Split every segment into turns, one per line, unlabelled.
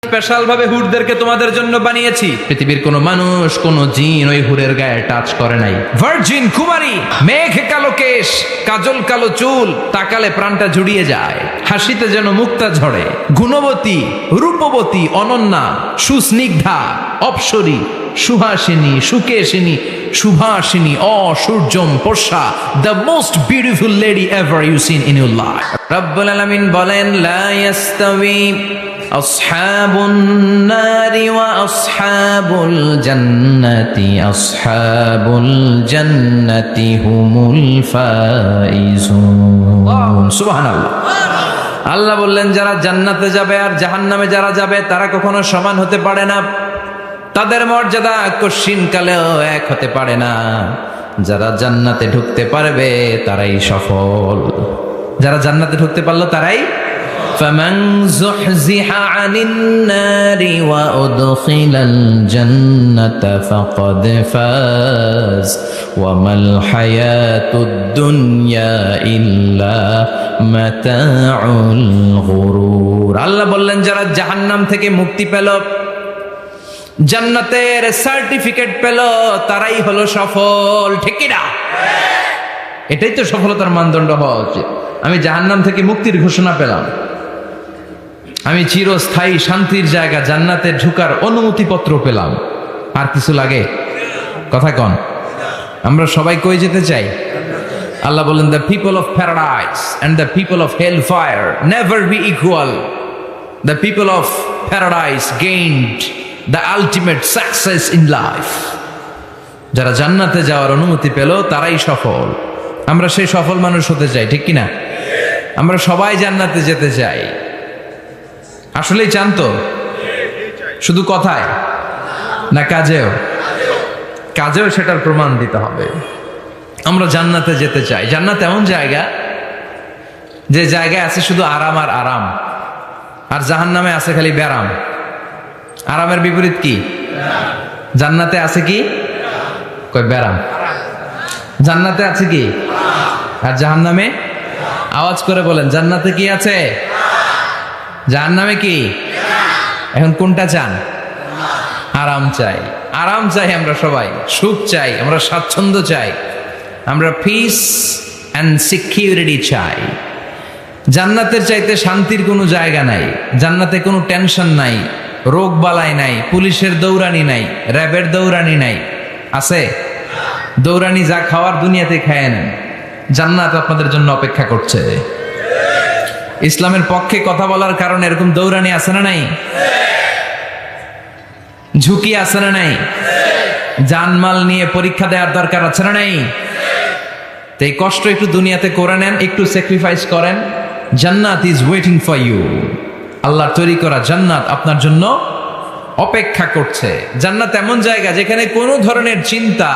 Special ভাবে হুরদেরকে তোমাদের জন্য বানিয়েছি। পৃথিবীর কোনো মানুষ, কোনো জিন ওই হুরের গায়ে টাচ করে নাই। ভার্জিন কুমারী, মেঘ কালো কেশ, কাজল কালো চুল, তাকালে প্রাণটা জুড়িয়ে যায়, হাসিতে যেন মুক্তা ঝরে, গুণবতী, রূপবতী, অনন্যা, সুস্নিগ্ধা, অপ্সরী, সুহাসিনী, সুকেশিনী, সুভাষিনী, অসূর্যম পোষা, the most beautiful lady ever you seen in your life. রব্বুল আলামিন বলেন, লা ইয়াস্তাওয়ি আসহাবুন নারি ওয়া আসহাবুল জান্নাতি, আসহাবুল জান্নাতি হুমুল ফাইজুন। সুবহানাল্লাহ। আল্লাহ বললেন, যারা জান্নাতে যাবে আর জাহান্নামে যারা যাবে তারা কখনো সমান হতে পারে না, তাদের মর্যাদা কশিন কালেও এক হতে পারে না। যারা জান্নাতে ঢুকতে পারবে তারাই সফল। যারা জান্নাতে ঢুকতে পারলো তারাই ফামান যুহজিহা আনিন নারি ওয়া উদখিলাল জান্নাতা ফাকাদ ফাজ ওয়া মাল হায়াতুদ দুনিয়া ইল্লা মাতাউল গুরুর। আল্লাহ বললেন, যারা জাহান্নাম থেকে মুক্তি পেল, জান্নাতের সার্টিফিকেট পেল, তারাই হলো সফল। ঠিক কি না? এটাই তো সফলতার মানদণ্ড হওয়া উচিত। আমি জাহান্নাম থেকে মুক্তির ঘোষণা পেলাম, আমি চিরস্থায়ী শান্তির জায়গা জান্নাতে ঢুকার অনুমতিপত্র পেলাম, আর কিছু লাগে? কথা কন। আমরা সবাই কই যেতে চাই? আল্লাহ বলেন, the people of paradise and the people of hell fire never be equal. The people of paradise gained the ultimate success in life. যারা জান্নাতে যাওয়ার অনুমতি পেল তারাই সফল। আমরা সেই সফল মানুষ হতে চাই, ঠিক কিনা? আমরা সবাই জান্নাতে যেতে চাই। আসলেই চান তো? শুধু কথায় না কাজেও? কাজেও সেটার প্রমাণ দিতে হবে। আমরা জান্নাতে যেতে চাই। জান্নাত এমন জায়গা যে জায়গায় আছে শুধু আরাম আর আরাম, আর জাহান্নামে আছে খালি ব্যারাম। আরামের বিপরীত কি? জান্নাতে আছে কি? কই ব্যারাম। জান্নাতে আছে কি? আর জাহান্নামে? আওয়াজ করে বলেন, জান্নাতে কি আছে? জাহান্নামে কি? এখন কোনটা চান? আরাম চাই। আরাম চাই আমরা সবাই, সুখ চাই, আমরা স্বাচ্ছন্দ্য চাই, আমরা পিস অ্যান্ড সিকিউরিটি চাই। জান্নাতের চাইতে শান্তির কোনো জায়গা নাই। জান্নাতে কোনো টেনশন নাই, রোগ বালাই নাই, পুলিশের দৌড়ানি নাই, র্যাবের দৌড়ানি নাই। আছে? দৌড়ানি যা খাওয়ার দুনিয়াতে খায় নেন, জান্নাত আপনাদের জন্য অপেক্ষা করছে। ইসলামের পক্ষে কথা বলার কারণে এরকম দৌড়ানি আছে না নাই? ঝুঁকি আছে না নাই? জানমাল নিয়ে পরীক্ষা দেওয়ার দরকার আছে না নাই? তো এই কষ্ট একটু দুনিয়াতে করে নেন, একটু স্যাক্রিফাইস করেন, জান্নাত ইজ ওয়েটিং ফর ইউ। আল্লাহর তৈরি করা জান্নাত আপনার জন্য অপেক্ষা করছে। জান্নাত এমন জায়গা যেখানে কোনো ধরনের চিন্তা,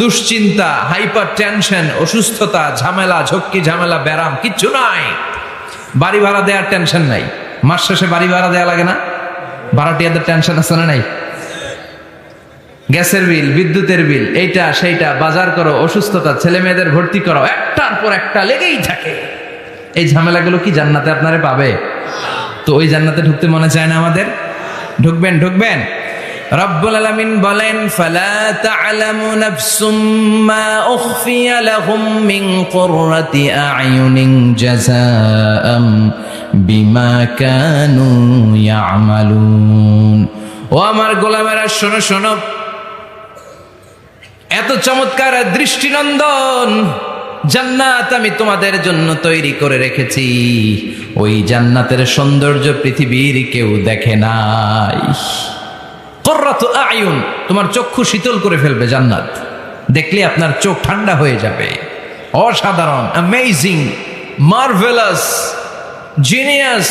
দুশ্চিন্তা, হাইপার টেনশন, অসুস্থতা, ঝামেলা, ঝক্কি ঝামেলা, ব্যারাম কিচ্ছু নাই। বাড়ি ভাড়া দেওয়ার টেনশন নাই। মাস শেষে বাড়ি ভাড়া দেওয়া লাগে না? ভাড়াটিয়াদের টেনশন আছে না নাই? গ্যাসের বিল, বিদ্যুতের বিল, এইটা সেইটা, বাজার করো, অসুস্থতা, ছেলে মেয়েদের ভর্তি করো, একটার পর একটা লেগেই থাকে। এই ঝামেলাগুলো কি জান্নাতে আপনারে পাবে? তো ওই জান্নাতে ঢুকতে মনে চায় না আমাদের? ঢুকবেন, ঢুকবেন। রব্বুল আলামিন বলেন, ফালা তা'লামু নাফসুম মা উখফিয়া লাহুম মিন কুররাতি আ'য়ুনিন জাযাআম বিমা কানু ইয়া'মালুন। ও আমার গোলামেরা, শোনো শোনো, এত চমৎকার দৃষ্টিনন্দন জান্নাত আমি তোমাদের জন্য তৈরি করে রেখেছি। ওই জান্নাতের সৌন্দর্য পৃথিবীর কেউ দেখে নাই। কুররাতু আ'য়ুন, তোমার চক্ষু শীতল করে ফেলবে জান্নাত। দেখলে আপনার চোখ ঠান্ডা হয়ে যাবে। অসাধারণ, amazing, marvellous, genius,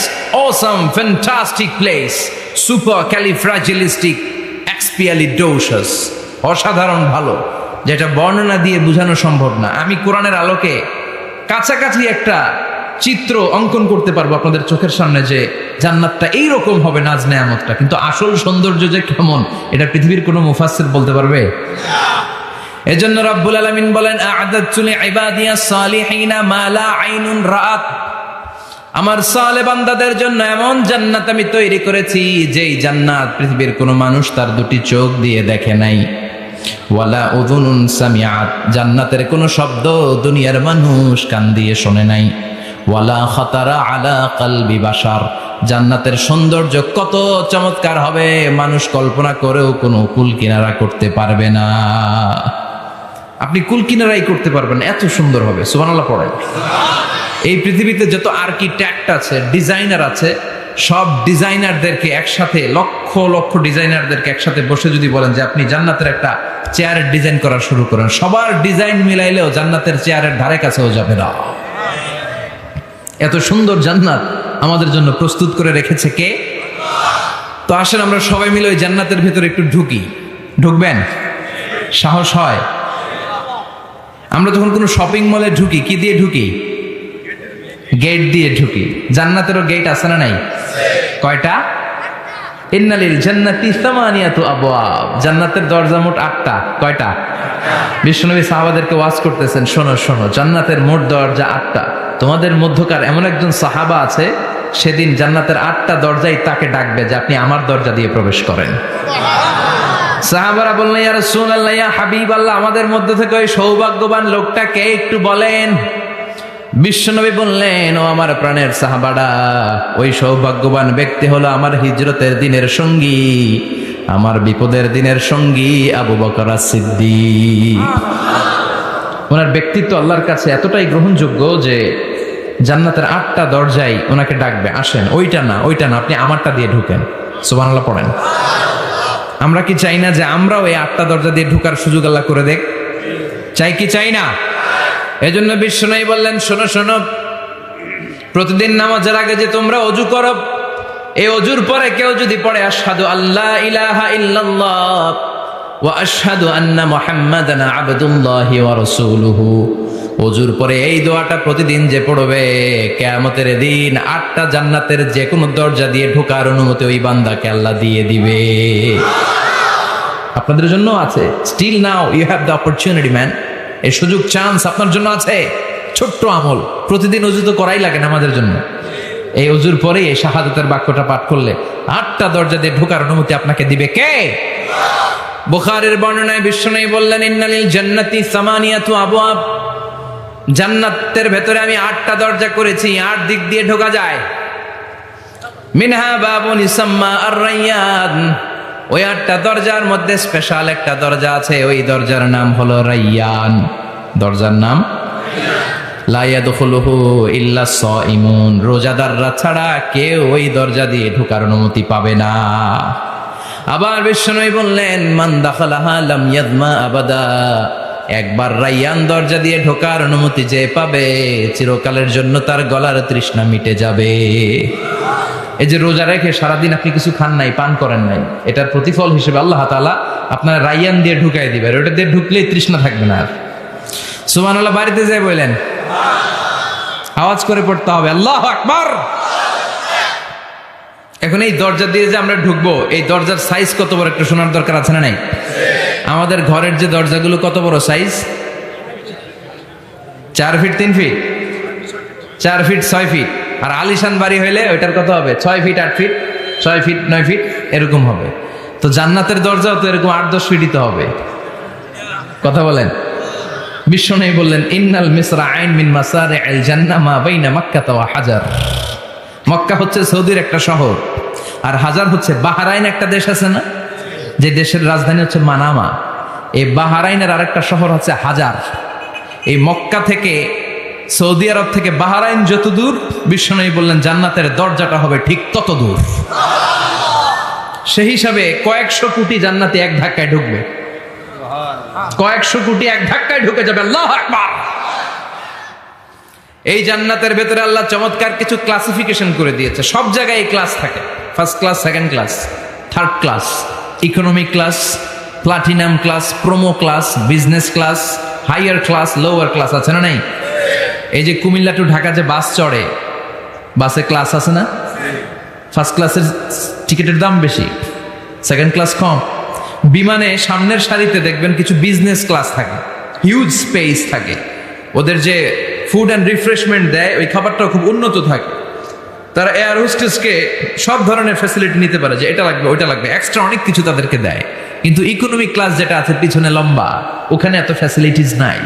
awesome, fantastic place, supercalifragilisticexpialidocious. অসাধারণ ভালো, যেটা বর্ণনা দিয়ে বোঝানো সম্ভব না। আমি কোরআনের আলোকে কাছাকাছি একটা চিত্র অঙ্কন করতে পারবো আপনাদের চোখের সামনে, যে জান্নাতটা এইরকম হবে, নাজ নেয়ামতটা। কিন্তু আসল সৌন্দর্য যে কেমন, এটা পৃথিবীর কোনো মুফাসসির বলতে পারবে? এজন্য রব্বুল আলামিন বলেন, আ'দাতু লিইবাদিয়াস সালিহিনা মা লা আইনুন রাআত আমার সালে বান্দাদের জন্য এমন জান্নাত আমি তৈরি করেছি যেই জান্নাত পৃথিবীর কোনো মানুষ তার দুটি চোখ দিয়ে দেখে নাই, ওয়ালা উযুনুন সামিআত, জান্নাতের কোনো শব্দ দুনিয়ার মানুষ কান দিয়ে শোনে নাই, ওয়ালা খাতারা আলা কলবি বাশার, জান্নাতের সৌন্দর্য কত চমৎকার হবে মানুষ কল্পনা করেও কোনো কুল কিনারা করতে পারবে না। আপনি কুল কিনারাই করতে পারবেন, এত সুন্দর হবে। সুবহানাল্লাহ পড়েন। এই পৃথিবীতে যত আর্কিটেক্ট আছে, ডিজাইনার আছে, সব ডিজাইনারদেরকে একসাথে, লক্ষ লক্ষ ডিজাইনারদেরকে একসাথে বসে যদি বলেন যে আপনি জান্নাতের একটা চেয়ারের ডিজাইন করা শুরু করেন, সবার ডিজাইন মিলাইলেও জান্নাতের চেয়ারের ধারে কাছেও যাবে না। এত সুন্দর জান্নাত আমাদের জন্য প্রস্তুত করে রেখেছে কে? তো আসেন আমরা সবাই মিলে ওই জান্নাতের ভিতরে একটু ঢুকি। ঢুকবেন? সাহস হয়? আমরা যখন কোনো শপিং মলে ঢুকি, কি দিয়ে ঢুকি? গেট দিয়ে ঢুকি। জান্নাতেরও গেট আছে না নাই? কয়টা? ইন্নালিল জান্নাতি সামানিয়াতু আবওয়াব, জান্নাতের দরজা মোট 8টা। কয়টা? বিশ্বনবী সাহাবাদেরকে ওয়াজ করতেছেন, শোনো শোনো, জান্নাতের মোট দরজা 8টা। তোমাদের মধ্যকার এমন একজন সাহাবা আছে, সেদিন জান্নাতের 8টা দরজাই তাকে ডাকবে যে আপনি আমার দরজা দিয়ে প্রবেশ করেন। সাহাবারা বললেন, ইয়া রাসূলুল্লাহ, ইয়া হাবিবাল্লাহ, আমাদের মধ্যে থেকে ওই সৌভাগ্যবান লোকটা কে একটু বলেন। বিশ্বনবী বললেন, ও আমার প্রাণের সাহাবারা, ওই সৌভাগ্যবান ব্যক্তি হলো আমার হিজরতের দিনের সঙ্গী, আমার বিপদের দিনের সঙ্গী আবু বকর as-সিদ্দিক। ওনার ব্যক্তিত্ব আল্লাহর কাছে এতটাই গ্রহণযোগ্য যে জান্নাতের 8টা দরজাই ওনাকে ডাকবে, আসেন। ওইটা না, ওইটা না, আপনি আমারটা দিয়ে ঢুকেন। সুবহানাল্লাহ পড়েন। আমরা কি চাই না যে আমরাও এই 8টা দরজা দিয়ে ঢুকার সুযোগ আল্লাহ করে দেখ? চাই কি চাই না? এজন্য বিশ্বনবী বললেন, শোনো শোনো, প্রতিদিন নামাজের আগে যে তোমরা ওযু করো, এই ওযুর পরে কেউ যদি পড়ে আশহাদু আল্লা ইলাহা ইল্লাল্লাহ ওয়া আশহাদু আন্না মুহাম্মাদান আবদুল্লাহি ওয়া রাসূলুহু, ওযুর পরে এই দোয়াটা প্রতিদিন যে পড়বে, কিয়ামতের দিন 8টা জান্নাতের যে কোনো দরজা দিয়ে ঢোকার অনুমতি ওই বান্দাকে আল্লাহ দিয়ে দিবে। আপনাদের জন্য আছে। Still now you have the opportunity man. এই সুযোগ, চান্স আপনার জন্য আছে। ছোট্ট আমল, প্রতিদিন ওযু তো করাই লাগে না আমাদের জন্য। এই ওযুর পরে এই শাহাদাতের বাক্যটা পাঠ করলে 8টা দরজা দিয়ে ঢোকার অনুমতি আপনাকে দিবে কে? বুখারীর বর্ণনায় বিশ্বনবী বললেন, ইন্নালিল জান্নাতি সামানিয়াতু আবওয়াব, জান্নাতের ভেতরে আমি 8টা দরজা করেছি, 8 দিক দিয়ে ঢোকা যায়। মিনহা বাবুন ইসাম্মা আর-রায়্যান, ওই 8টা দরজার মধ্যে স্পেশাল একটা দরজা আছে, ওই দরজার নাম হলো রায়্যান। দরজার নাম লা ইয়াদখুলুহু ইল্লা সাইমুন, রোজাদাররা ছাড়া কেউ ওই দরজা দিয়ে ঢোকার অনুমতি পাবে না। আবার বিশ্বনবী বললেন, মান দাখালাহা লাম ইয়াদমা আবাদা, একবার রায়্যান দরজা দিয়ে ঢোকার অনুমতি যে পাবে, চিরকালের জন্য তার গলার তৃষ্ণা মিটে যাবে। এই যে রোজা রেখে সারাদিন আপনি কিছু খান নাই, পান করেন নাই, এটার প্রতিফল হিসেবে আল্লাহ তাআলা আপনার রায়্যান দিয়ে ঢুকাই দিবে। ওটা দিয়ে ঢুকলেই তৃষ্ণা থাকবে না আর। সুবহানাল্লাহ বাড়িতে যাই বলেন, আওয়াজ করে পড়তে হবে আল্লাহু আকবার। এখন এই দরজা দিয়ে যে আমরা ঢুকবো, এই দরজার সাইজ কত বড় একটু শোনার দরকার আছে না নাই? আমাদের ঘরের যে দরজাগুলো কত বড় size? 4 feet 3 feet, 4 feet 6 feet. আর আলিশান বাড়ি হইলে ওইটার কত হবে? 6 ফিট 8 ফিট, 6 ফিট 9 ফিট এরকম হবে। তো জান্নাতের দরজাও তো এরকম 8-10 ফিটই তো হবে। কথা বলেন। বিশ্বনবী বললেন, ইন্নাল মিসরাআইন মিন মাসারি'ল জান্নাহ মা বাইনা মক্কা ওয়া হাজার। মক্কা হচ্ছে সৌদির একটা শহর, আর হাজার হচ্ছে বাহরাইন, একটা দেশ আছে না, যে দেশের রাজধানী হচ্ছে মানামা। এই বাহরাইনের আরেকটা শহর হচ্ছে হাজার। এই মক্কা থেকে, সৌদি আরব থেকে বাহরাইন যত দূর, বিশ্বনবী বললেন জান্নাতের দরজাটা হবে ঠিক তত দূর। সেই হিসাবে কয়েকশো কোটি জান্নাতে এক ধাক্কায় ঢুকবে, কয়েকশো কোটি এক ধাক্কায় ঢুকে যাবে। আল্লাহু আকবার। এই জান্নাতের ভেতরে আল্লাহ চমৎকার কিছু ক্লাসিফিকেশন করে দিয়েছে। সব জায়গায় এই ক্লাস থাকে, first class, second class, third class, economy class, platinum class, promo class, business class, higher class, lower class, আছে না নাই? এই যে কুমিল্লা টু ঢাকা যে বাস চড়ে, বাসে ক্লাস আছে না? ফার্স্ট ক্লাসের টিকিটের দাম বেশি, সেকেন্ড ক্লাস কম। বিমানে সামনের সারিতে দেখবেন কিছু বিজনেস ক্লাস থাকে, হিউজ স্পেস থাকে, ওদের যে ফুড অ্যান্ড রিফ্রেশমেন্ট দেয় ওই খাবারটাও খুব উন্নত থাকে। তারা এয়ার হোস্টেসকে সব ধরনের ফ্যাসিলিটি নিতে পারে, যে এটা লাগবে ওইটা লাগবে, এক্সট্রা অনেক কিছু তাদেরকে দেয়। কিন্তু ইকোনমিক ক্লাস যেটা আছে পিছনে লম্বা, ওখানে এত ফ্যাসিলিটিস নাই।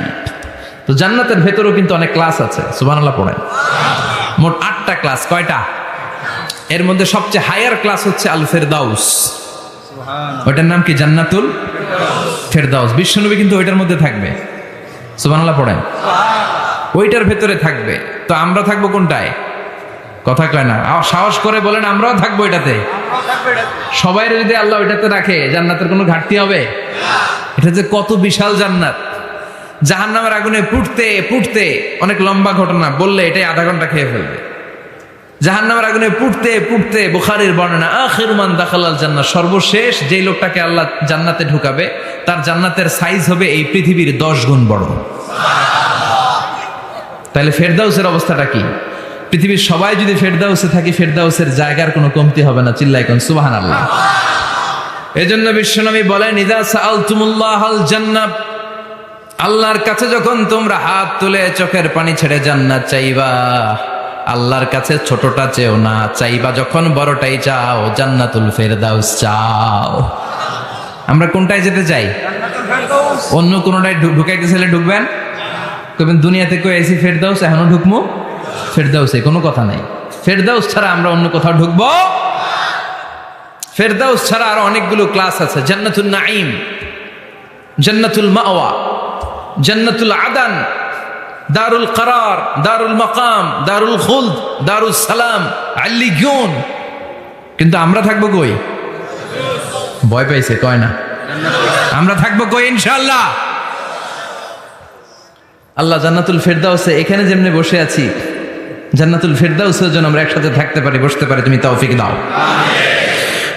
তো জান্নাতের ভেতরেও কিন্তু অনেক ক্লাস আছে, সুবহানাল্লাহ পড়েন। মোট 8টা ক্লাস। কয়টা? এর মধ্যে সবচেয়ে হায়ার ক্লাস হচ্ছে আল ফেরদাউস। ওইটার নাম কি? জান্নাতুল ফেরদাউস। বিশ্বনবী কিন্তু ওইটার মধ্যে থাকবে, সুবহানাল্লাহ পড়েন। ওইটার ভেতরে থাকবে। তো আমরা থাকবো কোনটায়? কথা কয় না, সাহস করে বলেন আমরাও থাকবো এটাতে। সবাই যদি আল্লাহ ওইটাতে রাখে, জান্নাতের কোনো ঘাটতি হবে? এটা যে কত বিশাল জান্নাত! জাহান্নামের আগুনে পুড়তে পুড়তে, অনেক লম্বা ঘটনা, বললে এটাই আধা ঘন্টা খেয়ে ফেলবে। জাহান্নামের আগুনে পুড়তে পুড়তে, বুখারীর বর্ণনা, আখিরু মান দাখালাল জান্নাহ, সর্বশেষ যেই লোকটাকে আল্লাহ জান্নাতে ঢুকাবে, তার জান্নাতের সাইজ হবে এই পৃথিবীর 10 গুণ বড়। তাহলে ফেরদাউসের অবস্থাটা কি? পৃথিবীর সবাই যদি ফেরদাউসে থাকি, ফেরদাউসের জায়গার কোনো কমতি হবে না। চিল্লায় কোন সুবহানাল্লাহ। এজন্য বিশ্বনবী বলেন, ইযা সাআলতুমুল্লাহাল জান্নাহ, আল্লাহর কাছে যখন তোমরা হাত তুলে চোখের পানি ছেড়ে জান্নাত চাইবা, আল্লাহর কাছে ছোটটা চেও না, চাইবা যখন বড়টাই চাও, জান্নাতুল ফেরদাউস চাও। আমরা কোনটায় যেতে চাই? অন্য কোনটায় ঢুকাইতে চাইলে ঢুকবেন, কইবেন দুনিয়াতে কই আইছি ফেরদাউস, এখনো ঢুকমু ফেরদাউসে? কোনো কথা নাই। ফেরদাউস ছাড়া আমরা অন্য কোথাও ঢুকবো? ফেরদাউস ছাড়া আরো অনেকগুলো ক্লাস আছে। জান্নাতুল নাঈম, জান্নাতুল মাওয়া, জান্নাতুল আদান, দারুল করার, দারুল মাকাম, দারুল খুলদ, দারুল সালাম, আল্লিয়ুন। কিন্তু আমরা থাকবো কই? ভয় পাইছে, কয় না। আমরা থাকবো কই? ইনশাআল্লাহ। আল্লাহ জান্নাতুল ফেরদাউসে, এখানে যেমনি বসে আছি, জান্নাতুল ফেরদাউসের জন্য আমরা একসাথে থাকতে পারি, বসতে পারি। তুমি তৌফিক দাও।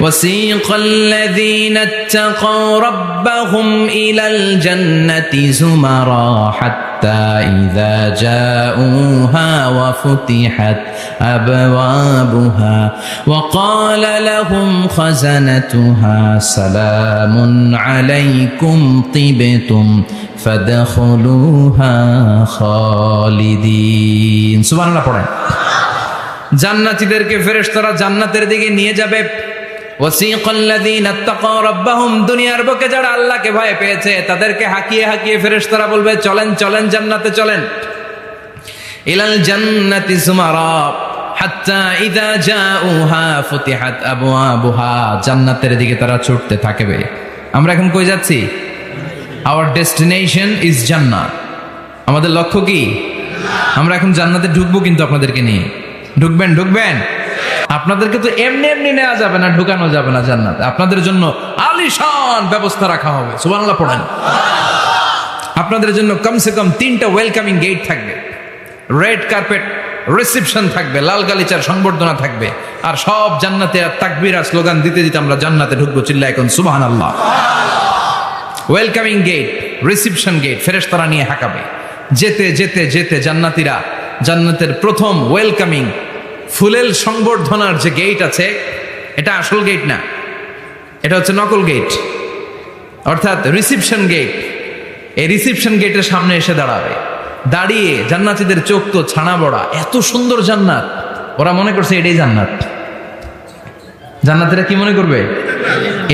وسيق الذين اتقوا ربهم إلى الجنة زمرا حتى إذا جاءوها وفتحت أبوابها وقال لهم خزنتها سلام عليكم طبتم فادخلوها خالدين। সুবহানাল্লাহ পড়েন। জান্নাতীদেরকে ফেরেশতারা জান্নাতের দিকে নিয়ে যাবে। ওয়াসিকাল্লাযীনা ইত্তাকাউ রাব্বাহুম, দুনিয়ার বুকে যারা আল্লাহকে ভয় পেয়েছে তাদেরকে হাকিয়ে হাকিয়ে ফেরেশতারা বলবে, চলেন চলেন জান্নাতে চলেন। ইলাল জান্নাতি যুমারা হাত্তা ইযা জাউহা ফুতিহাত আবওয়াবুহা, জান্নাতের দিকে তারা ছুটতে থাকবে। আমরা এখন কই যাচ্ছি? আওয়ার ডেস্টিনেশন ইজ জান্নাত। আমাদের লক্ষ্য কি? আমরা এখন জান্নাতে ঢুকবো, কিন্তু আপনাদেরকে নিয়ে। ঢুকবেন? ঢুকবেন? আপনাদেরকে তো এমনি এমনি নেওয়া যাবে না, ঢুকানো যাবে না জান্নাতে। আপনাদের জন্য আলিশান ব্যবস্থা রাখা হবে। সুবহানাল্লাহ পড়েন। আপনাদের জন্য কমসে কম 3টা ওয়েলকামিং গেট থাকবে, রেড কার্পেট রিসেপশন থাকবে, লাল গালিচার সংবর্ধনা থাকবে, আর সব জান্নাতে তাকবীর আর স্লোগান দিতে দিতে আমরা জান্নাতে ঢুকবো। চিল্লায় এখন সুবহানাল্লাহ। ওয়েলকামিং গেট, রিসেপশন গেট ফেরেশতারা নিয়ে হাঁকাবে। যেতে যেতে যেতে জান্নাতীরা জান্নাতের প্রথম ওয়েলকামিং ফুলেল সংবর্ধনার যে গেট আছে, এটা আসল গেট না, এটা হচ্ছে নকল গেট, অর্থাৎ রিসেপশন গেট। এই রিসেপশন গেটের সামনে এসে দাঁড়াবে। দাঁড়িয়ে জান্নাতীদের চোখ তো ছানা বড়া, এত সুন্দর জান্নাত, ওরা মনে করছে এটাই জান্নাত। জান্নাতীরা কি মনে করবে?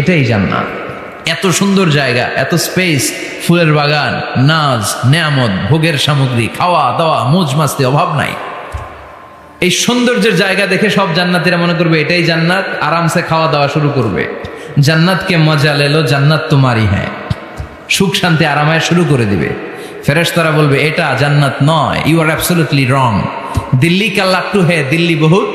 এটাই জান্নাত। এত সুন্দর জায়গা, এত স্পেস, ফুলের বাগান, নাজ নেয়ামত, ভোগের সামগ্রী, খাওয়া দাওয়া, মৌজ মাস্তি, অভাব নাই। এই সৌন্দর্যের জায়গা দেখে সব জান্নাতীরা মনে করবে এটাই জান্নাত, আরামসে খাওয়া দাওয়া শুরু করবে। জান্নাতকে মজা লেলো, জান্নাত তোমারই হ্যাঁ, সুখ শান্তি আরামায় শুরু করে দিবে। ফেরেশতারা বলবে এটা জান্নাত নয়, you are absolutely wrong. Delhi কা লাট্টু হ্যাঁ, দিল্লি বহুত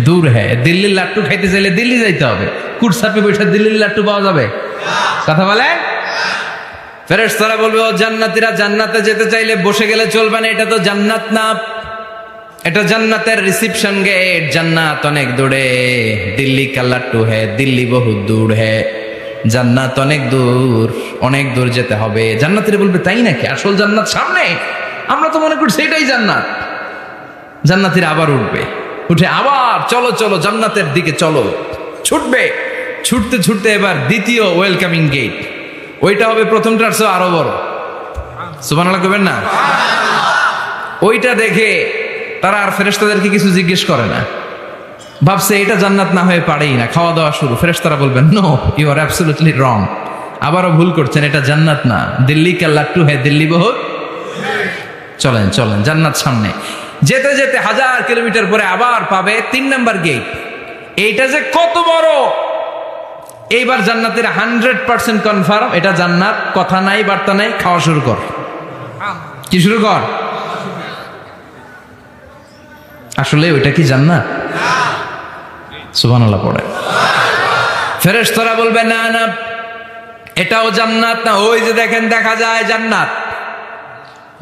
দূর হ্যাঁ। দিল্লির লাট্টু খাইতে চাইলে দিল্লি যাইতে হবে, কুটসাপে বসে দিল্লির লাট্টু পাওয়া যাবে? কথা বলে। ফেরেশতারা বলবে ও জান্নাতীরা, জান্নাতে যেতে চাইলে বসে গেলে চলবে না, এটা তো জান্নাত না, এটা জান্নাতের রিসেপশন গেট। জান্নাত অনেক দূরে, দিল্লি কা লাট্টু হ্যাঁ, দিল্লি বহুত দূর হ্যাঁ, জান্নাত অনেক দূর, অনেক দূর যেতে হবে। জান্নাতীরা বলবে তাই নাকি? আসল জান্নাত সামনে, আমরা তো মনে করছি এটাই জান্নাত। জান্নাতীরা আবার উঠবে, উঠে আবার চলো চলো জান্নাতের দিকে চলো, ছুটবে। ছুটতে ছুটতে এবার দ্বিতীয় ওয়েলকামিং গেট, ওইটা হবে প্রথমটার চেয়ে আরো বড়। সুবহানাল্লাহ কইবেন না? ওইটা দেখে তারা আর ফেরেশতাদেরকে কিছু জিজ্ঞেস করে না, ভাবছে এটা জান্নাত না হয়ে পারেই না, খাওয়া দাওয়া শুরু। ফেরেশতারা বলবেন no, you are absolutely wrong, আবারও ভুল করছেন, এটা জান্নাত না, দিল্লি কা লাট্টু হ্যায় দিল্লি বহুত। চলেন চলেন, জান্নাত সামনে। যেতে যেতে 1000 কিলোমিটার পরে আবার পাবে 3 নাম্বার গেট। এইটা যে কত বড়, এইবার জান্নাতের 100% কনফার্ম এটা জান্নাত, কথা নাই বার্তা নাই, খাওয়া শুরু কর। কি শুরু কর? আসলে ওইটা কি জান্নাত? সুবহানাল্লাহ পড়ে। ফেরেশতারা বলবে না না, এটাও জান্নাত না, ওই যে দেখেন দেখা যায় জান্নাত,